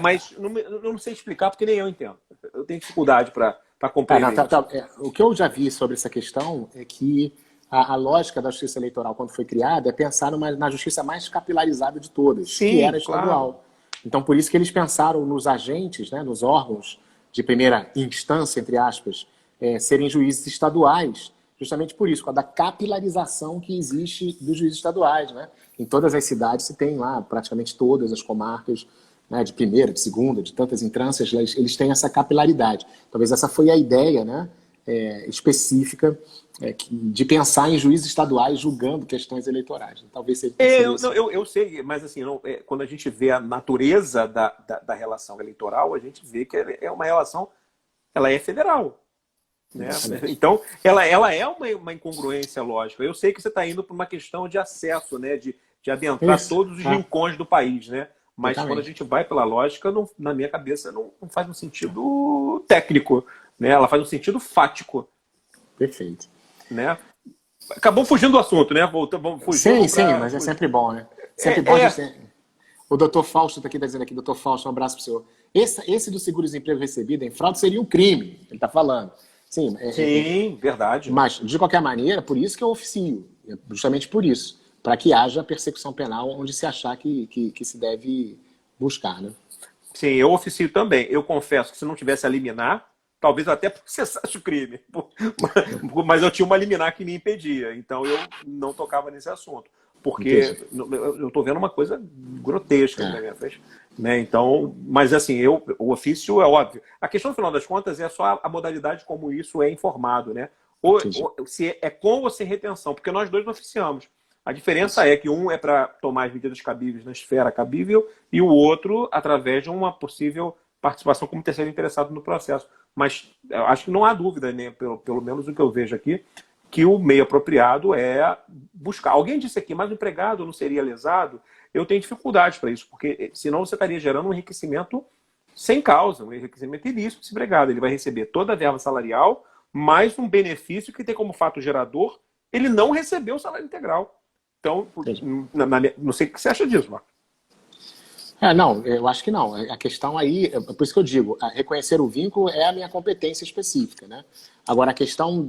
Mas eu não sei explicar, porque nem eu entendo. Eu tenho dificuldade para compreender. O que eu já vi sobre essa questão é que a lógica da justiça eleitoral, quando foi criada, é pensar na justiça mais capilarizada de todas, que era estadual. Claro. Então, por isso que eles pensaram nos agentes, né, nos órgãos de primeira instância, entre aspas, serem juízes estaduais, justamente por isso, com a da capilarização que existe dos juízes estaduais. Né? Em todas as cidades se tem lá, praticamente todas as comarcas, né, de primeira, de segunda, de tantas instâncias, eles têm essa capilaridade. Talvez essa foi a ideia, né, específica de pensar em juízes estaduais julgando questões eleitorais. Talvez seja eu sei, mas assim, quando a gente vê a natureza da relação eleitoral, a gente vê que é uma relação, ela é federal. Né? Então, ela é uma incongruência lógica. Eu sei que você está indo para uma questão de acesso, né? de adentrar todos os rincões do país, né? Mas quando a gente vai pela lógica, na minha cabeça, não faz um sentido técnico. Né? Ela faz um sentido fático. Perfeito. Né? Acabou fugindo do assunto, né? Sim, mas é sempre bom, né? Sempre bom. O doutor Fausto está aqui dizendo aqui, doutor Fausto, um abraço para o senhor. Esse do seguro-desemprego recebido em fraude seria um crime, ele está falando. Sim, verdade. Mas, de qualquer maneira, por isso que eu oficio. Justamente por isso. para que haja persecução penal onde se achar que se deve buscar, né? Sim, eu oficio também. Eu confesso que se não tivesse a liminar, talvez eu até processasse o crime. Mas eu tinha uma liminar que me impedia. Então eu não tocava nesse assunto. Porque eu estou vendo uma coisa grotesca na minha frente. Né? Então, mas assim, o ofício é óbvio. A questão, no final das contas, é só a modalidade como isso é informado. Né? Ou se é com ou sem retenção, porque nós dois não oficiamos. A diferença é que um é para tomar as medidas cabíveis na esfera cabível e o outro através de uma possível participação como terceiro interessado no processo. Mas eu acho que não há dúvida, né, pelo menos o que eu vejo aqui, que o meio apropriado é buscar. Alguém disse aqui, mas o empregado não seria lesado? Eu tenho dificuldade para isso, porque senão você estaria gerando um enriquecimento sem causa, um enriquecimento ilícito desse empregado. Ele vai receber toda a verba salarial, mais um benefício que tem como fato gerador ele não receber o salário integral. Então, não sei o que você acha disso, Marco. Não, eu acho que não. A questão aí, por isso que eu digo, reconhecer o vínculo é a minha competência específica, né? Agora, a questão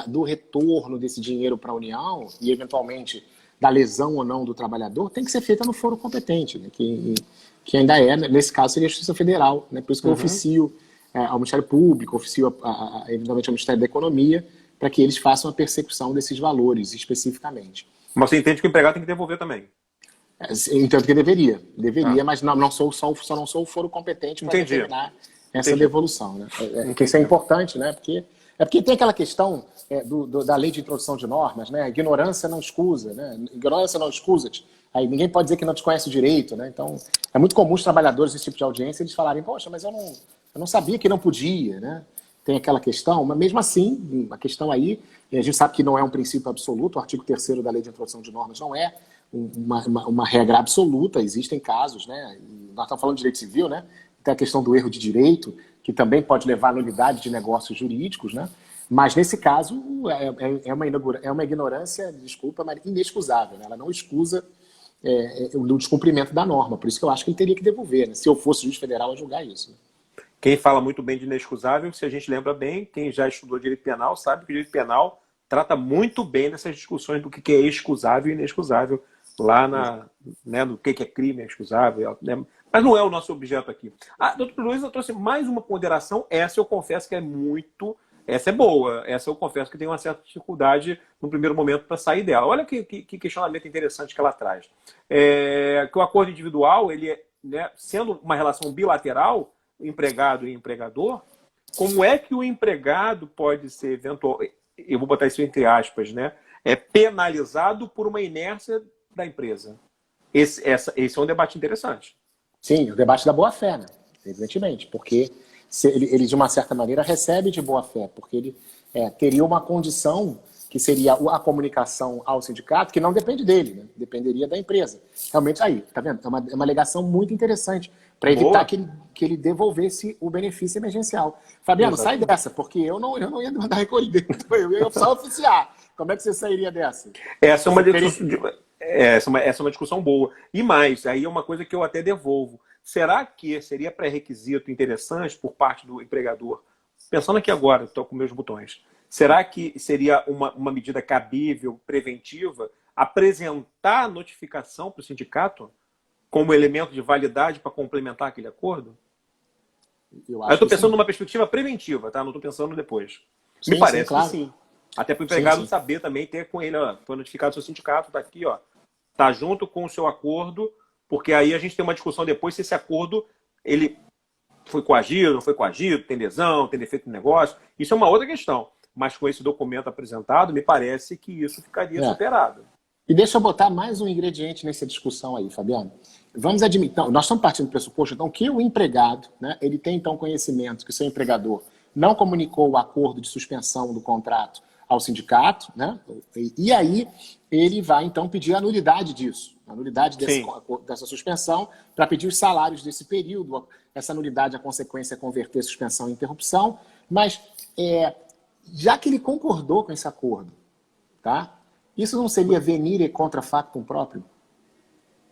do retorno desse dinheiro para a União e, eventualmente, da lesão ou não do trabalhador tem que ser feita no foro competente, né? Que ainda é, nesse caso, seria a Justiça Federal, né? Por isso que eu oficio ao Ministério Público, oficio, eventualmente, ao Ministério da Economia, para que eles façam a persecução desses valores, especificamente. Mas você entende que o empregado tem que devolver também? Entendo que deveria, mas só não sou o foro competente para determinar essa devolução, né? Porque isso é importante, né? Porque tem aquela questão da lei de introdução de normas, né? Ignorância não escusa, né? Ignorância não escusa-te. Aí ninguém pode dizer que não te conhece o direito, né? Então, é muito comum os trabalhadores desse tipo de audiência eles falarem, poxa, mas eu não sabia que não podia, né? Tem aquela questão, mas mesmo assim, a questão aí, a gente sabe que não é um princípio absoluto, o artigo 3º da lei de introdução de normas não é uma regra absoluta, existem casos, né? Nós estamos falando de direito civil, né? Tem a questão do erro de direito, que também pode levar à nulidade de negócios jurídicos, né? Mas nesse caso é uma ignorância, desculpa, mas inexcusável, né? Ela não excusa o descumprimento da norma, por isso que eu acho que ele teria que devolver, né? Se eu fosse juiz federal a julgar isso, né? Quem fala muito bem de inexcusável, se a gente lembra bem, quem já estudou direito penal sabe que o direito penal trata muito bem dessas discussões do que é excusável e inexcusável lá no que é crime, é excusável, né? Mas não é o nosso objeto aqui. Doutor Luiz, eu trouxe mais uma ponderação, essa eu confesso que essa é boa, essa eu confesso que tem uma certa dificuldade no primeiro momento para sair dela. Olha que questionamento interessante que ela traz. Que o acordo individual, ele né, sendo uma relação bilateral, empregado e empregador, como é que o empregado pode ser eventual, eu vou botar isso entre aspas, né, penalizado por uma inércia da empresa? Esse é um debate interessante. Sim, o debate da boa-fé, né? Evidentemente, porque ele, de uma certa maneira, recebe de boa-fé, porque ele teria uma condição que seria a comunicação ao sindicato, que não depende dele, né? Dependeria da empresa. Realmente, aí, tá vendo? É uma alegação muito interessante para evitar que ele devolvesse o benefício emergencial. Fabiano, sai dessa, porque eu não ia mandar recolher, eu ia só oficiar. Como é que você sairia dessa? Essa é uma discussão boa. E mais, aí é uma coisa que eu até devolvo. Será que seria pré-requisito interessante por parte do empregador? Pensando aqui agora, estou com meus botões. Será que seria uma medida cabível, preventiva, apresentar a notificação para o sindicato como elemento de validade para complementar aquele acordo? Eu estou pensando numa perspectiva preventiva, tá? Não estou pensando depois. Me parece que sim. Até para o empregado saber também, ter com ele, foi notificado o seu sindicato, está aqui, está junto com o seu acordo, porque aí a gente tem uma discussão depois se esse acordo ele foi coagido, não foi coagido, tem lesão, tem defeito no negócio. Isso é uma outra questão. Mas com esse documento apresentado, me parece que isso ficaria superado. E deixa eu botar mais um ingrediente nessa discussão aí, Fabiano. Vamos admitir, então, nós estamos partindo do pressuposto então, que o empregado, né, ele tem então conhecimento que o seu empregador não comunicou o acordo de suspensão do contrato ao sindicato, né? E aí ele vai então pedir a nulidade disso, a nulidade dessa suspensão, para pedir os salários desse período. Essa nulidade, a consequência é converter a suspensão em interrupção, mas já que ele concordou com esse acordo, tá? Isso não seria venire contra factum próprio?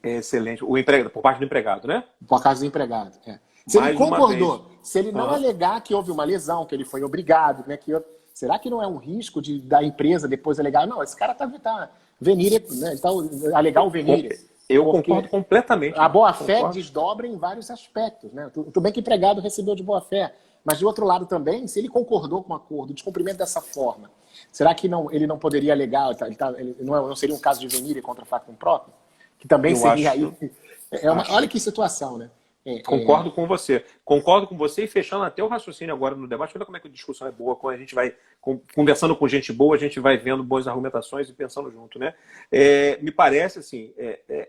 Excelente. Por parte do empregado, né? Por causa do empregado, Se ele concordou, se ele não alegar que houve uma lesão, que ele foi obrigado, né, será que não é um risco da empresa depois alegar, não, esse cara venire, né? Então, alegar o venire. Eu concordo completamente. A boa-fé desdobra em vários aspectos, né? Tudo bem que o empregado recebeu de boa-fé, mas de outro lado também, se ele concordou com o acordo, o descumprimento dessa forma, será que ele não poderia alegar, não seria um caso de venire contra factum próprio? Que também seria aí... olha que situação, né? Concordo com você. Concordo com você e fechando até o raciocínio agora no debate. Olha como é que a discussão é boa. Quando a gente vai conversando com gente boa, a gente vai vendo boas argumentações e pensando junto, né? Me parece assim,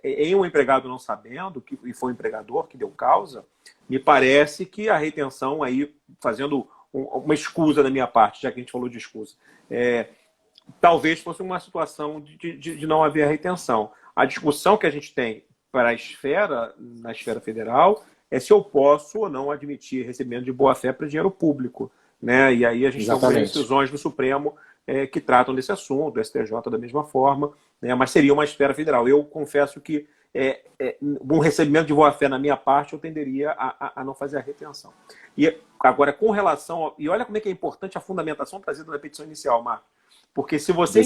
em um empregado não sabendo, e foi o empregador que deu causa, me parece que a retenção aí, fazendo uma escusa da minha parte, já que a gente falou de escusa, talvez fosse uma situação de não haver retenção. A discussão que a gente tem para a esfera, na esfera federal, é se eu posso ou não admitir recebimento de boa-fé para dinheiro público, né? E aí a gente tem decisões do Supremo que tratam desse assunto, do STJ da mesma forma, né? Mas seria uma esfera federal. Eu confesso que um recebimento de boa-fé na minha parte, eu tenderia a não fazer a retenção. E agora, com relação... E olha como é que é importante a fundamentação trazida na petição inicial, Marco. Porque se você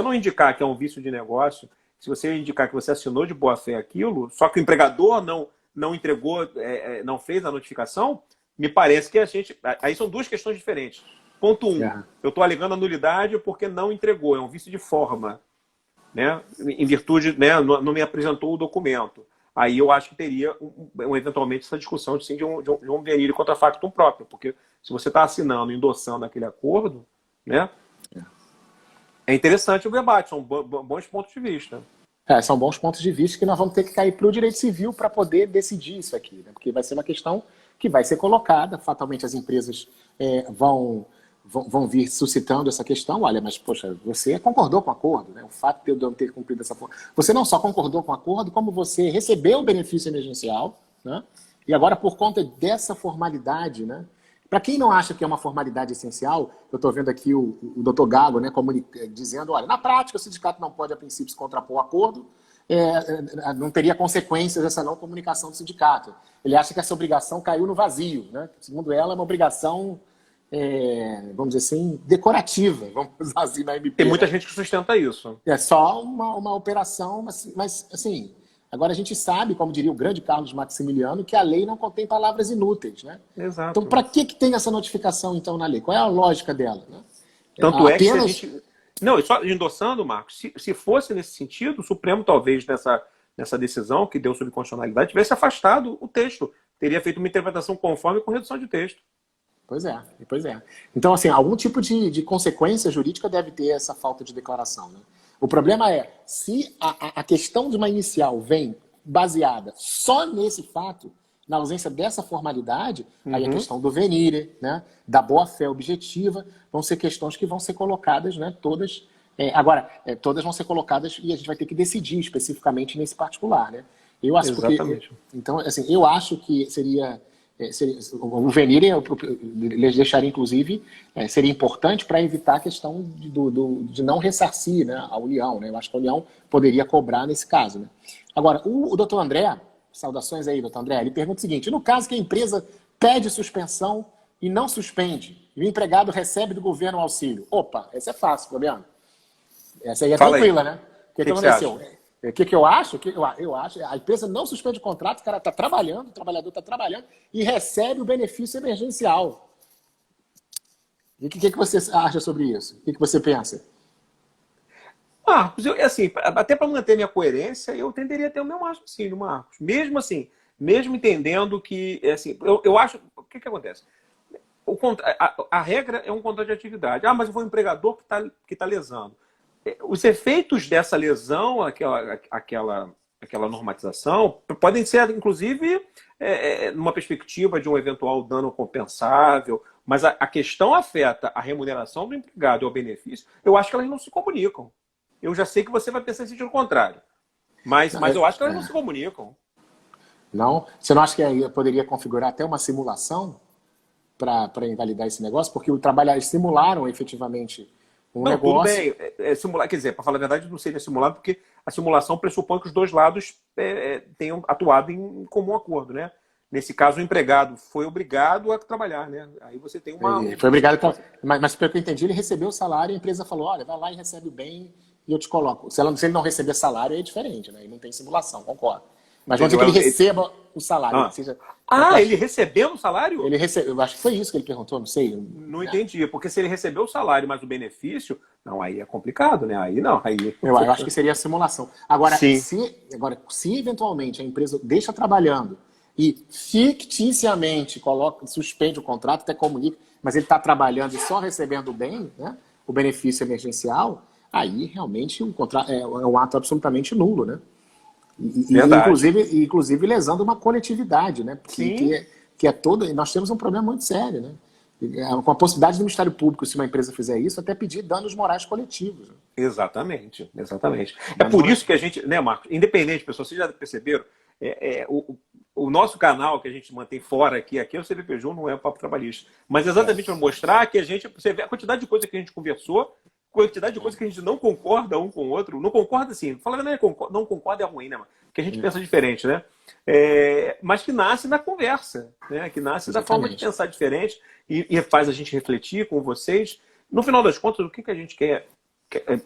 não indicar que é um vício de negócio, se você indicar que você assinou de boa-fé aquilo, só que o empregador não entregou, não fez a notificação, me parece que a gente... Aí são duas questões diferentes. Ponto 1, eu estou alegando a nulidade porque não entregou, é um vício de forma, né? Em virtude, né, não me apresentou o documento. Aí eu acho que teria, eventualmente, essa discussão de um venire contra factum próprio, porque se você está assinando, endossando aquele acordo, né? É interessante o debate, são bons pontos de vista. São bons pontos de vista que nós vamos ter que cair para o direito civil para poder decidir isso aqui, né? Porque vai ser uma questão que vai ser colocada, fatalmente as empresas vão vir suscitando essa questão. Olha, mas poxa, você concordou com o acordo, né? O fato de eu não ter cumprido essa forma. Você não só concordou com o acordo, como você recebeu o benefício emergencial, né? E agora, por conta dessa formalidade, né? Para quem não acha que é uma formalidade essencial, eu estou vendo aqui o Dr. Gago, né, dizendo, olha, na prática o sindicato não pode, a princípio, se contrapor ao acordo, não teria consequências essa não comunicação do sindicato. Ele acha que essa obrigação caiu no vazio, né? Segundo ela, é uma obrigação, vamos dizer assim, decorativa, vamos usar assim na MP. Tem muita gente que sustenta isso. É só uma operação, mas assim... Agora a gente sabe, como diria o grande Carlos Maximiliano, que a lei não contém palavras inúteis, né? Exato. Então, para que tem essa notificação, então, na lei? Qual é a lógica dela? Né? Tanto que a gente... Não, só endossando, Marcos, se fosse nesse sentido, o Supremo, talvez, nessa decisão que deu sobre constitucionalidade, tivesse afastado o texto. Teria feito uma interpretação conforme com redução de texto. Pois é. Então, assim, algum tipo de consequência jurídica deve ter essa falta de declaração, né? O problema é, se a questão de uma inicial vem baseada só nesse fato, na ausência dessa formalidade, aí a questão do venire, né, da boa-fé objetiva, vão ser questões que vão ser colocadas, né, todas... todas vão ser colocadas e a gente vai ter que decidir especificamente nesse particular, né? Eu acho Exatamente. Então, assim, eu acho que seria o venire, eles deixariam, inclusive, seria importante para evitar a questão de não ressarcir, né, a União, né? Eu acho que a União poderia cobrar nesse caso, né? Agora, o doutor André, saudações aí, doutor André, ele pergunta o seguinte: no caso que a empresa pede suspensão e não suspende, e o empregado recebe do governo o auxílio. Opa, essa é fácil, Fabiano. Essa aí é tranquila, né? O que aconteceu? O que eu acho? Eu acho a empresa não suspende o contrato, o cara está trabalhando, o trabalhador está trabalhando e recebe o benefício emergencial. E o que você acha sobre isso? O que você pensa? Marcos, assim, até para manter minha coerência, eu tenderia a ter o meu raciocínio, Marcos. Mesmo assim, mesmo entendendo que, assim, eu acho... O que acontece? A regra é um contrato de atividade. Ah, mas foi o empregador que tá lesando. Os efeitos dessa lesão, aquela normatização, podem ser, inclusive, numa perspectiva de um eventual dano compensável, mas a questão afeta a remuneração do empregado e o benefício, eu acho que elas não se comunicam. Eu já sei que você vai pensar em sentido contrário, mas eu acho que elas não se comunicam. Não? Você não acha que poderia configurar até uma simulação para invalidar esse negócio? Porque os trabalhadores simularam efetivamente negócio. Tudo bem. Simular, quer dizer, para falar a verdade, não seria simulado, porque a simulação pressupõe que os dois lados tenham atuado em comum acordo, né? Nesse caso, o empregado foi obrigado a trabalhar, né? Aí você tem uma... Foi obrigado, mas pelo que eu entendi, ele recebeu o salário e a empresa falou, olha, vai lá e recebe o bem e eu te coloco. Se ele não receber salário, é diferente, né? E não tem simulação, concordo. Mas vamos dizer que ele receba o salário. Ele recebeu o salário? Eu acho que foi isso que ele perguntou, não sei. Não entendi, porque se ele recebeu o salário, mas o benefício, não, aí é complicado, né? Aí não, aí... Eu acho que seria a simulação. Agora, se eventualmente a empresa deixa trabalhando e ficticiamente suspende o contrato, até comunica, mas ele está trabalhando e só recebendo bem, né, o benefício emergencial, aí realmente o contrato é um ato absolutamente nulo, né? Inclusive lesando uma coletividade, né? Que é toda. Nós temos um problema muito sério, né? Com a possibilidade do Ministério Público, se uma empresa fizer isso, até pedir danos morais coletivos. Né? Exatamente. É por isso que a gente, né, Marcos, independente, pessoal, vocês já perceberam, o nosso canal que a gente mantém fora aqui é o CVPJ, não é o Papo Trabalhista. Mas exatamente para mostrar que você vê a quantidade de coisa que a gente conversou, quantidade de coisas que a gente não concorda um com o outro. Não concorda, assim, falando, não concorda é ruim, né, mano? Porque a gente pensa diferente, né? Mas que nasce da conversa, né? Que nasce da forma de pensar diferente e faz a gente refletir com vocês. No final das contas, o que a gente quer?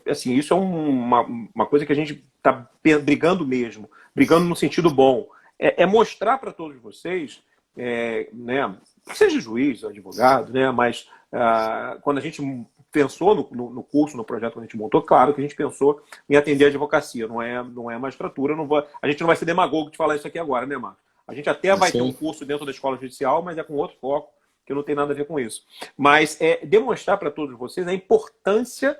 Assim, isso é uma coisa que a gente está brigando mesmo, brigando no sentido bom. É mostrar para todos vocês, né, seja juiz, advogado, né, mas quando a gente pensou no curso, no projeto que a gente montou, claro que a gente pensou em atender a advocacia, não é magistratura, a gente não vai ser demagogo de falar isso aqui agora, né, Marcos? A gente até vai ter um curso dentro da escola judicial, mas é com outro foco, que não tem nada a ver com isso. Mas demonstrar para todos vocês a importância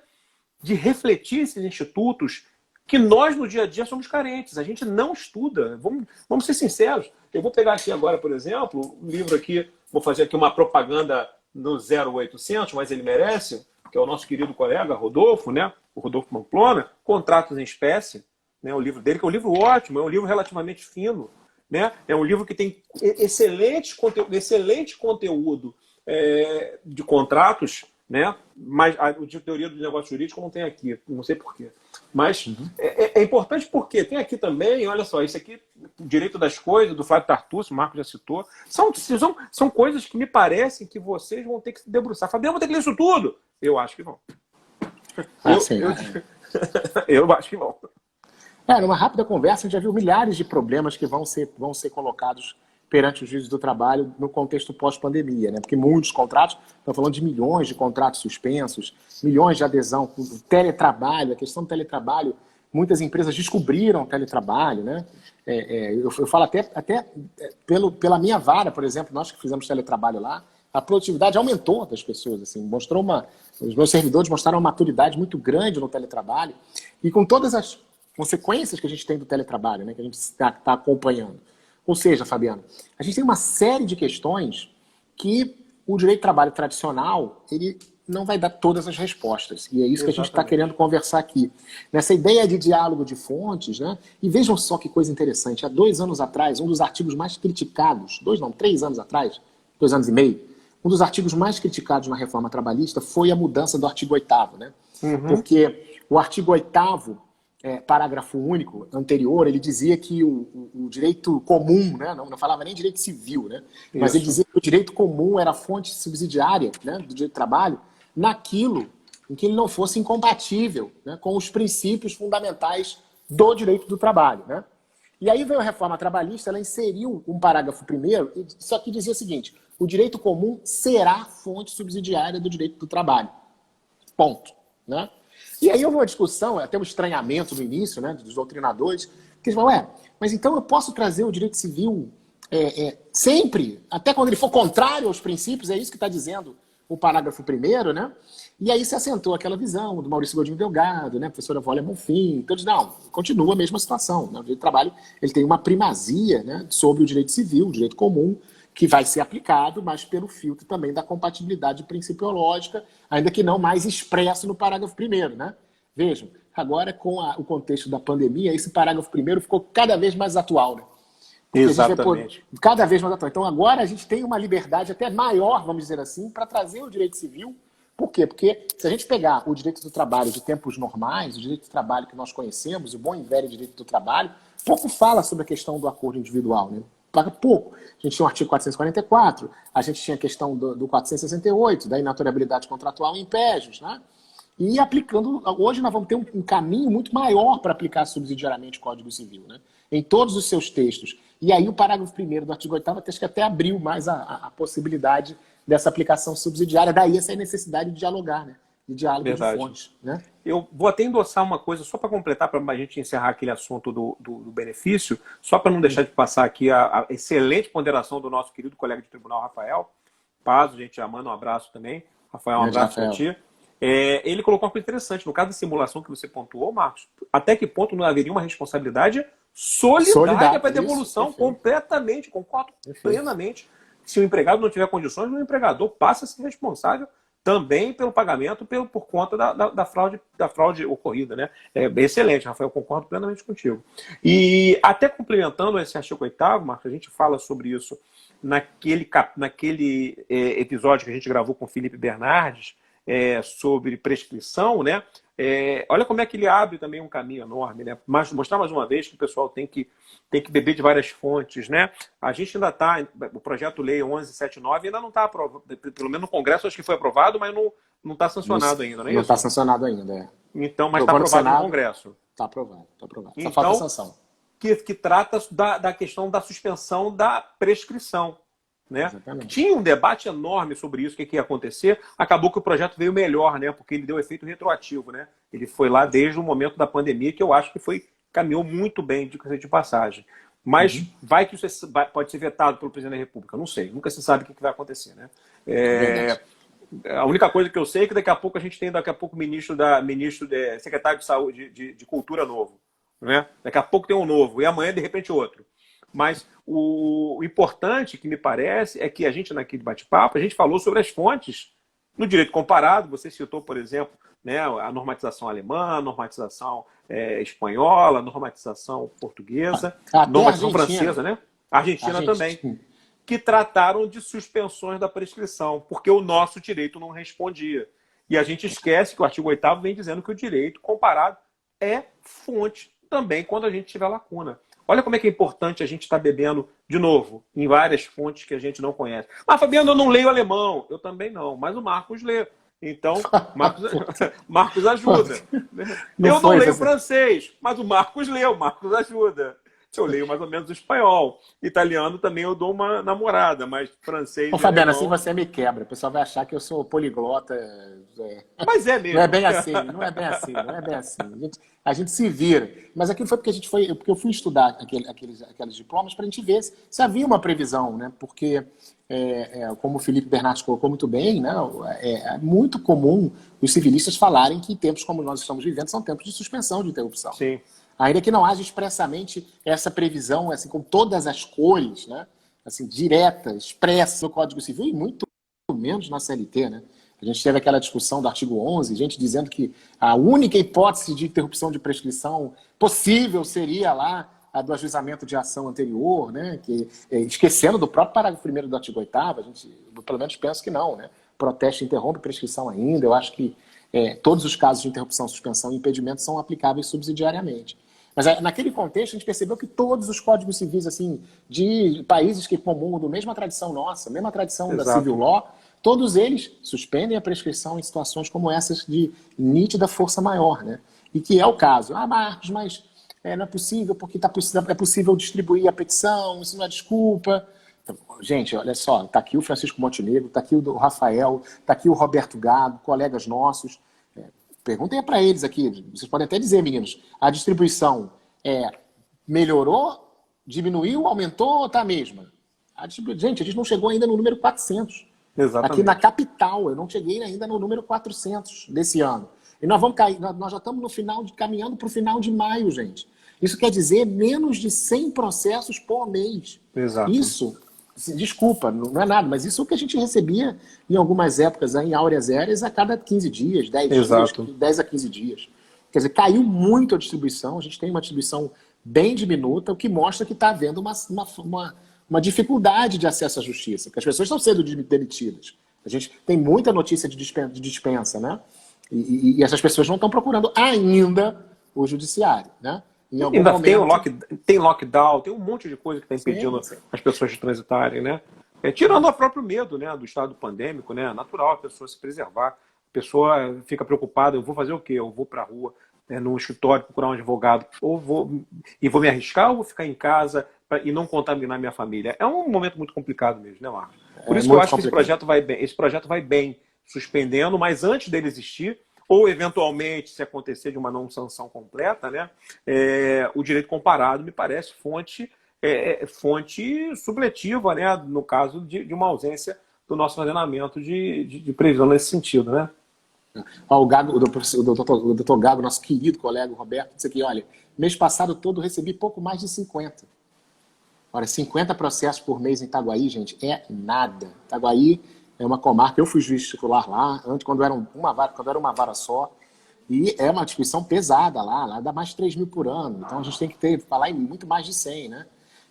de refletir esses institutos que nós, no dia a dia, somos carentes. A gente não estuda. Vamos ser sinceros. Eu vou pegar aqui agora, por exemplo, um livro aqui, vou fazer aqui uma propaganda do 0800, mas ele merece, que é o nosso querido colega Rodolfo, né? O Rodolfo Pamplona, Contratos em Espécie, né? O livro dele, que é um livro ótimo, é um livro relativamente fino, né? É um livro que tem excelente conteúdo de contratos, né? Mas de teoria do negócio jurídico não tem aqui, não sei porquê. Mas é importante porque tem aqui também, olha só, isso aqui, o Direito das Coisas, do Flávio Tartucci, o Marco já citou, são coisas que me parecem que vocês vão ter que se debruçar. Fabiano, vou ter que ler isso tudo? Eu acho que vão. Eu acho que vão. Numa rápida conversa, a gente já viu milhares de problemas que vão ser colocados perante os juízes do trabalho no contexto pós-pandemia, né? Porque muitos contratos, estão falando de milhões de contratos suspensos, milhões de adesão, o teletrabalho, a questão do teletrabalho, muitas empresas descobriram o teletrabalho, né? Eu falo até pela minha vara, por exemplo, nós que fizemos teletrabalho lá, a produtividade aumentou das pessoas, assim, os meus servidores mostraram uma maturidade muito grande no teletrabalho, e com todas as consequências que a gente tem do teletrabalho, né? Que a gente está acompanhando. Ou seja, Fabiano, a gente tem uma série de questões que o direito de trabalho tradicional ele não vai dar todas as respostas. E é isso que a gente está querendo conversar aqui. Nessa ideia de diálogo de fontes, né? E vejam só que coisa interessante. Há 2 anos atrás, um dos artigos mais criticados, 3 anos atrás, 2 anos e meio, um dos artigos mais criticados na reforma trabalhista foi a mudança do artigo 8º, né? Porque o artigo 8º, parágrafo único anterior, ele dizia que o direito comum, né, não falava nem direito civil, né, mas ele dizia que o direito comum era a fonte subsidiária, né, do direito do trabalho, naquilo em que ele não fosse incompatível, né, com os princípios fundamentais do direito do trabalho. Né? E aí veio a reforma trabalhista, ela inseriu um parágrafo primeiro, só que dizia o seguinte: o direito comum será fonte subsidiária do direito do trabalho. Ponto. Né? E aí houve uma discussão, até um estranhamento no início, né, dos doutrinadores, que eles falam, mas então eu posso trazer o direito civil sempre, até quando ele for contrário aos princípios, é isso que está dizendo o parágrafo primeiro, né? E aí se assentou aquela visão do Maurício Godinho Delgado, né, professora Wólia Bonfim, então eles, não, continua a mesma situação, né? O direito do trabalho ele tem uma primazia, né, sobre o direito civil, o direito comum, que vai ser aplicado, mas pelo filtro também da compatibilidade principiológica, ainda que não mais expresso no parágrafo primeiro, né? Vejam, agora com o contexto da pandemia, esse parágrafo primeiro ficou cada vez mais atual, né? Exatamente. Cada vez mais atual. Então agora a gente tem uma liberdade até maior, vamos dizer assim, para trazer o direito civil. Por quê? Porque se a gente pegar o direito do trabalho de tempos normais, o direito do trabalho que nós conhecemos, o bom e velho direito do trabalho, pouco fala sobre a questão do acordo individual, né? Pouco. A gente tinha o artigo 444, a gente tinha a questão do 468, da inatoriabilidade contratual em impégios, né? E aplicando, hoje nós vamos ter um caminho muito maior para aplicar subsidiariamente o Código Civil, né? Em todos os seus textos. E aí o parágrafo 1º do artigo 8º acho que até abriu mais a possibilidade dessa aplicação subsidiária. Daí essa necessidade de dialogar, né? De diálogo Verdade. de fontes. Né? Eu vou até endossar uma coisa, só para completar, para a gente encerrar aquele assunto do benefício, só para não deixar de passar aqui a excelente ponderação do nosso querido colega de tribunal, Rafael Paz, a gente já manda um abraço também. Rafael, um abraço para ti. Ele colocou uma coisa interessante. No caso da simulação que você pontuou, Marcos, até que ponto não haveria uma responsabilidade solidária para a devolução? Isso, completamente, concordo plenamente. Se o empregado não tiver condições, o empregador passa a ser responsável também pelo pagamento por conta da fraude ocorrida. Né? É excelente, Rafael, eu concordo plenamente contigo. E até complementando esse artigo 8º, Marcos, a gente fala sobre isso naquele episódio que a gente gravou com o Felipe Bernardes, sobre prescrição, né? Olha como é que ele abre também um caminho enorme, né? Mas mostrar mais uma vez que o pessoal tem que beber de várias fontes, né? A gente ainda está, o projeto Lei 1179 ainda não está aprovado, pelo menos no Congresso acho que foi aprovado, mas não está sancionado ainda, não é isso? Não está sancionado ainda, Então, mas está aprovado no Congresso. Está aprovado, está aprovado. Então, falta a sanção. Que trata da questão da suspensão da prescrição. Né? Tinha um debate enorme sobre isso, o que ia acontecer. Acabou que o projeto veio melhor, né? Porque ele deu efeito retroativo. Né? Ele foi lá desde o momento da pandemia, que eu acho que caminhou muito bem de passagem. Mas vai que isso pode ser vetado pelo presidente da República. Não sei, nunca se sabe o que vai acontecer. Né? A única coisa que eu sei é que daqui a pouco a gente tem secretário de Saúde, de Cultura novo. Né? Daqui a pouco tem um novo, e amanhã, de repente, outro. Mas o importante, que me parece, é que a gente, naquele bate-papo, a gente falou sobre as fontes no direito comparado. Você citou, por exemplo, né, a normatização alemã, a normatização espanhola, a normatização portuguesa, a normatização francesa, né? Argentina também, que trataram de suspensões da prescrição, porque o nosso direito não respondia. E a gente esquece que o artigo 8º vem dizendo que o direito comparado é fonte também quando a gente tiver lacuna. Olha como é que é importante a gente estar bebendo, de novo, em várias fontes que a gente não conhece. Mas, Fabiano, eu não leio alemão. Eu também não, mas o Marcos lê. Então, Marcos ajuda. Eu não leio francês, mas o Marcos lê, o Marcos ajuda. Eu leio mais ou menos o espanhol. Italiano também eu dou uma namorada, mas francês... Ô, Fabiano, assim você me quebra. O pessoal vai achar que eu sou poliglota. Mas é mesmo. Não é bem assim, não é bem assim, não é bem assim. A gente se vira. Mas aquilo foi porque eu fui estudar aqueles diplomas para a gente ver se havia uma previsão, né? Porque, como o Felipe Bernardes colocou muito bem, né? É muito comum os civilistas falarem que tempos como nós estamos vivendo são tempos de suspensão de interrupção. Sim. Ainda que não haja expressamente essa previsão, assim, com todas as cores, né? Assim, direta, expressa no Código Civil e muito menos na CLT, né? A gente teve aquela discussão do artigo 11, gente dizendo que a única hipótese de interrupção de prescrição possível seria lá a do ajuizamento de ação anterior, né? Esquecendo do próprio parágrafo 1º do artigo 8º, a gente, pelo menos, pensa que não, né? Protesto interrompe prescrição ainda. Eu acho que todos os casos de interrupção, suspensão e impedimento são aplicáveis subsidiariamente. Mas naquele contexto a gente percebeu que todos os códigos civis assim, de países que comungam da mesma tradição nossa, mesma tradição da civil law, todos eles suspendem a prescrição em situações como essas de nítida força maior, né? E que é o caso. Marcos, mas não é possível porque é possível distribuir a petição, isso não é desculpa. Então, gente, olha só, está aqui o Francisco Montenegro, está aqui o Rafael, está aqui o Roberto Gado, colegas nossos. Perguntem para eles aqui, vocês podem até dizer, meninos, a distribuição melhorou, diminuiu, aumentou ou está a mesma? Gente, a gente não chegou ainda no número 400. Exatamente. Aqui na capital, eu não cheguei ainda no número 400 desse ano. E nós vamos cair, nós já estamos no final, caminhando para o final de maio, gente. Isso quer dizer menos de 100 processos por mês. Exato. Isso, desculpa, não é nada, mas isso é o que a gente recebia em algumas épocas, em áureas aéreas, a cada 15 dias, 10 Exato. dias, 10 a 15 dias. Quer dizer, caiu muito a distribuição, a gente tem uma distribuição bem diminuta, o que mostra que está havendo uma dificuldade de acesso à justiça, que as pessoas estão sendo demitidas. A gente tem muita notícia de dispensa, né? E essas pessoas não estão procurando ainda o judiciário, né? Em algum ainda momento... tem lockdown, tem um monte de coisa que está impedindo as pessoas de transitarem, né? Tirando o próprio medo, né, do estado pandêmico, né? É natural a pessoa se preservar. pessoa fica preocupada, eu vou fazer o quê? Eu vou para a rua, no escritório, procurar um advogado, ou vou me arriscar, ou vou ficar em casa e não contaminar minha família. É um momento muito complicado mesmo, né, Marcos? Por isso que eu acho que esse projeto vai bem suspendendo, mas antes dele existir, ou eventualmente, se acontecer de uma não sanção completa, né, o direito comparado me parece fonte subletiva, né, no caso de uma ausência do nosso ordenamento de previsão nesse sentido, né? O doutor Gago, nosso querido colega Roberto, disse aqui, olha, mês passado todo recebi pouco mais de 50. Olha, 50 processos por mês em Itaguaí, gente, é nada. Itaguaí é uma comarca, eu fui juiz titular lá, antes, quando era uma vara só, e é uma discussão pesada lá dá mais de 3 mil por ano, então a gente tem que falar em muito mais de 100, né?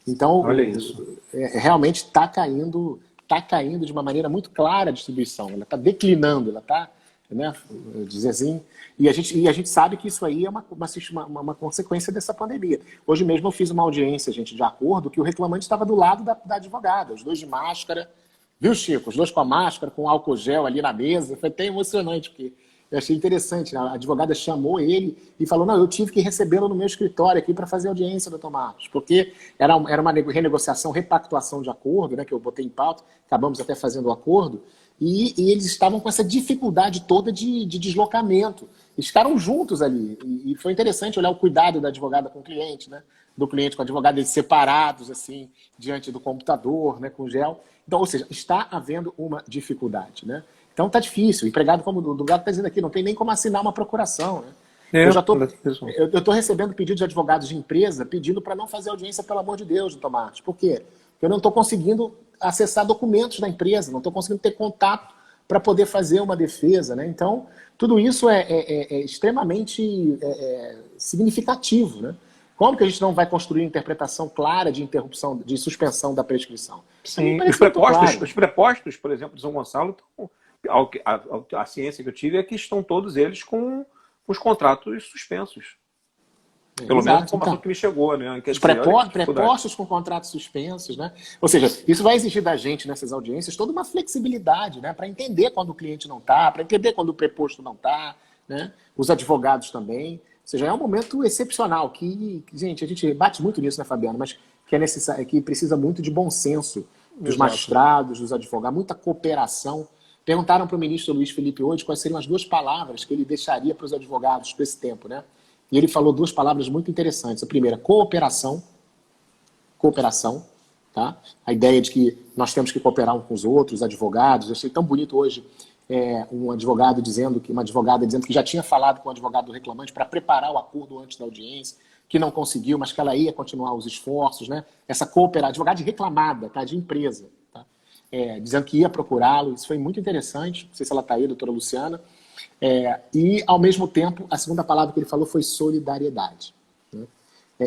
Então, olha isso. Realmente está caindo de uma maneira muito clara a distribuição, ela está declinando, ela está, né, dizer assim, e a gente sabe que isso aí é uma consequência dessa pandemia. Hoje mesmo eu fiz uma audiência, gente, de acordo, que o reclamante estava do lado da advogada, os dois de máscara, viu, Chico? Os dois com a máscara, com álcool gel ali na mesa, foi até emocionante, porque eu achei interessante, né? A advogada chamou ele e falou, não, eu tive que recebê-lo no meu escritório aqui para fazer audiência, doutor Marcos, porque era uma renegociação, repactuação de acordo, né, que eu botei em pauta, acabamos até fazendo o acordo, e eles estavam com essa dificuldade toda de deslocamento. Eles ficaram juntos ali, e foi interessante olhar o cuidado da advogada com o cliente, né, do cliente com o advogado, eles separados, assim, diante do computador, né, com gel. Então, ou seja, está havendo uma dificuldade, né? Então tá difícil. O empregado, como o Gato está dizendo aqui, não tem nem como assinar uma procuração, né? Eu estou recebendo pedidos de advogados de empresa pedindo para não fazer audiência, pelo amor de Deus, doutor Marcos. Por quê? Porque eu não estou conseguindo acessar documentos da empresa, não estou conseguindo ter contato para poder fazer uma defesa, né? Então, tudo isso é extremamente significativo, né? Como que a gente não vai construir uma interpretação clara de interrupção, de suspensão da prescrição? Sim, os prepostos, por exemplo, de São Gonçalo, a ciência que eu tive é que estão todos eles com os contratos suspensos. Pelo menos a informação que me chegou, né? Os prepostos com contratos suspensos, né? Ou seja, isso vai exigir da gente, nessas audiências, toda uma flexibilidade, né? Para entender quando o cliente não está, para entender quando o preposto não está, né? Os advogados também. Ou seja, é um momento excepcional que, gente, a gente bate muito nisso, né, Fabiano? Mas que é necessário, que precisa muito de bom senso dos magistrados, dos advogados, muita cooperação. Perguntaram para o ministro Luiz Felipe hoje quais seriam as 2 palavras que ele deixaria para os advogados para esse tempo, né? E ele falou 2 palavras muito interessantes. A primeira, cooperação. Cooperação, tá? A ideia de que nós temos que cooperar uns com os outros, advogados. Eu achei tão bonito hoje uma advogada dizendo que já tinha falado com o advogado do reclamante para preparar o acordo antes da audiência, que não conseguiu, mas que ela ia continuar os esforços, né? Essa cooperação, advogada reclamada, tá? De empresa, tá? Dizendo que ia procurá-lo. Isso foi muito interessante. Não sei se ela está aí, doutora Luciana. E, ao mesmo tempo, a segunda palavra que ele falou foi solidariedade, né?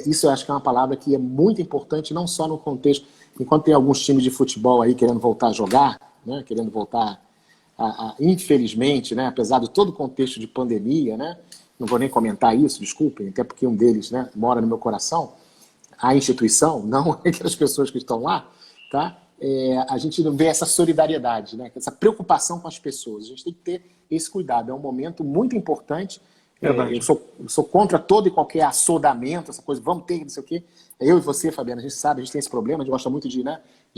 Isso eu acho que é uma palavra que é muito importante, não só no contexto, enquanto tem alguns times de futebol aí querendo voltar a jogar, né? Querendo voltar infelizmente, né? Apesar de todo o contexto de pandemia, né? Não vou nem comentar isso, desculpem, até porque um deles, né, mora no meu coração, a instituição, não aquelas pessoas que estão lá, tá? A gente não vê essa solidariedade, né? Essa preocupação com as pessoas. A gente tem que ter esse cuidado. É um momento muito importante. Eu sou contra todo e qualquer assodamento, essa coisa, vamos ter, não sei o quê. Eu e você, Fabiana, a gente sabe, a gente tem esse problema, a gente gosta muito de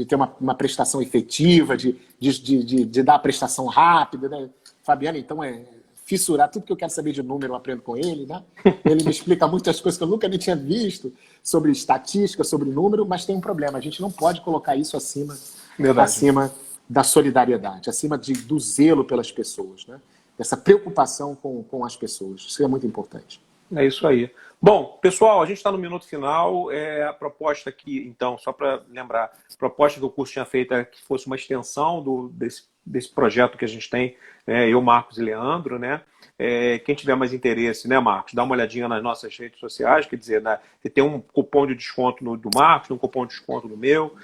ter uma prestação efetiva, de dar a prestação rápida, né? Fabiana, então, fissurar tudo que eu quero saber de número, eu aprendo com ele, né? Ele me explica muitas coisas que eu nunca nem tinha visto sobre estatística, sobre número, mas tem um problema, a gente não pode colocar isso acima da solidariedade, acima do zelo pelas pessoas, né? Essa preocupação com as pessoas. Isso é muito importante. É isso aí. Bom, pessoal, a gente está no minuto final. A proposta aqui, então, só para lembrar, a proposta que o curso tinha feito é que fosse uma extensão desse projeto que a gente tem, eu, Marcos e Leandro, né? Quem tiver mais interesse, né, Marcos, dá uma olhadinha nas nossas redes sociais, quer dizer, tem um cupom de desconto do Marcos, tem um cupom de desconto no meu,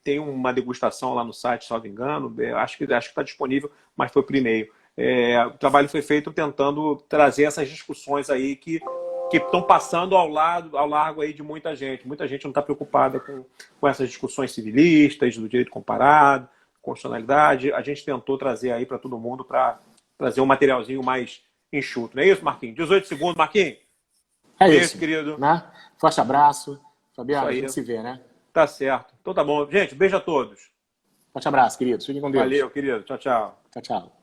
tem uma degustação lá no site, salvo engano, acho que está disponível, mas foi por e-mail. O trabalho foi feito tentando trazer essas discussões aí que estão passando ao largo aí de muita gente. Muita gente não está preocupada com essas discussões civilistas, do direito comparado, constitucionalidade. A gente tentou trazer aí para todo mundo, para trazer um materialzinho mais enxuto. Não é isso, Marquinhos? 18 segundos, Marquinhos. É Beijo, isso, querido. né? Forte abraço. Fabiano, Isso a aí. gente se vê, né? Tá certo. Então tá bom. Gente, beijo a todos. Forte abraço, queridos. Fiquem com Deus. Valeu, querido. Tchau, tchau. Tchau, tchau.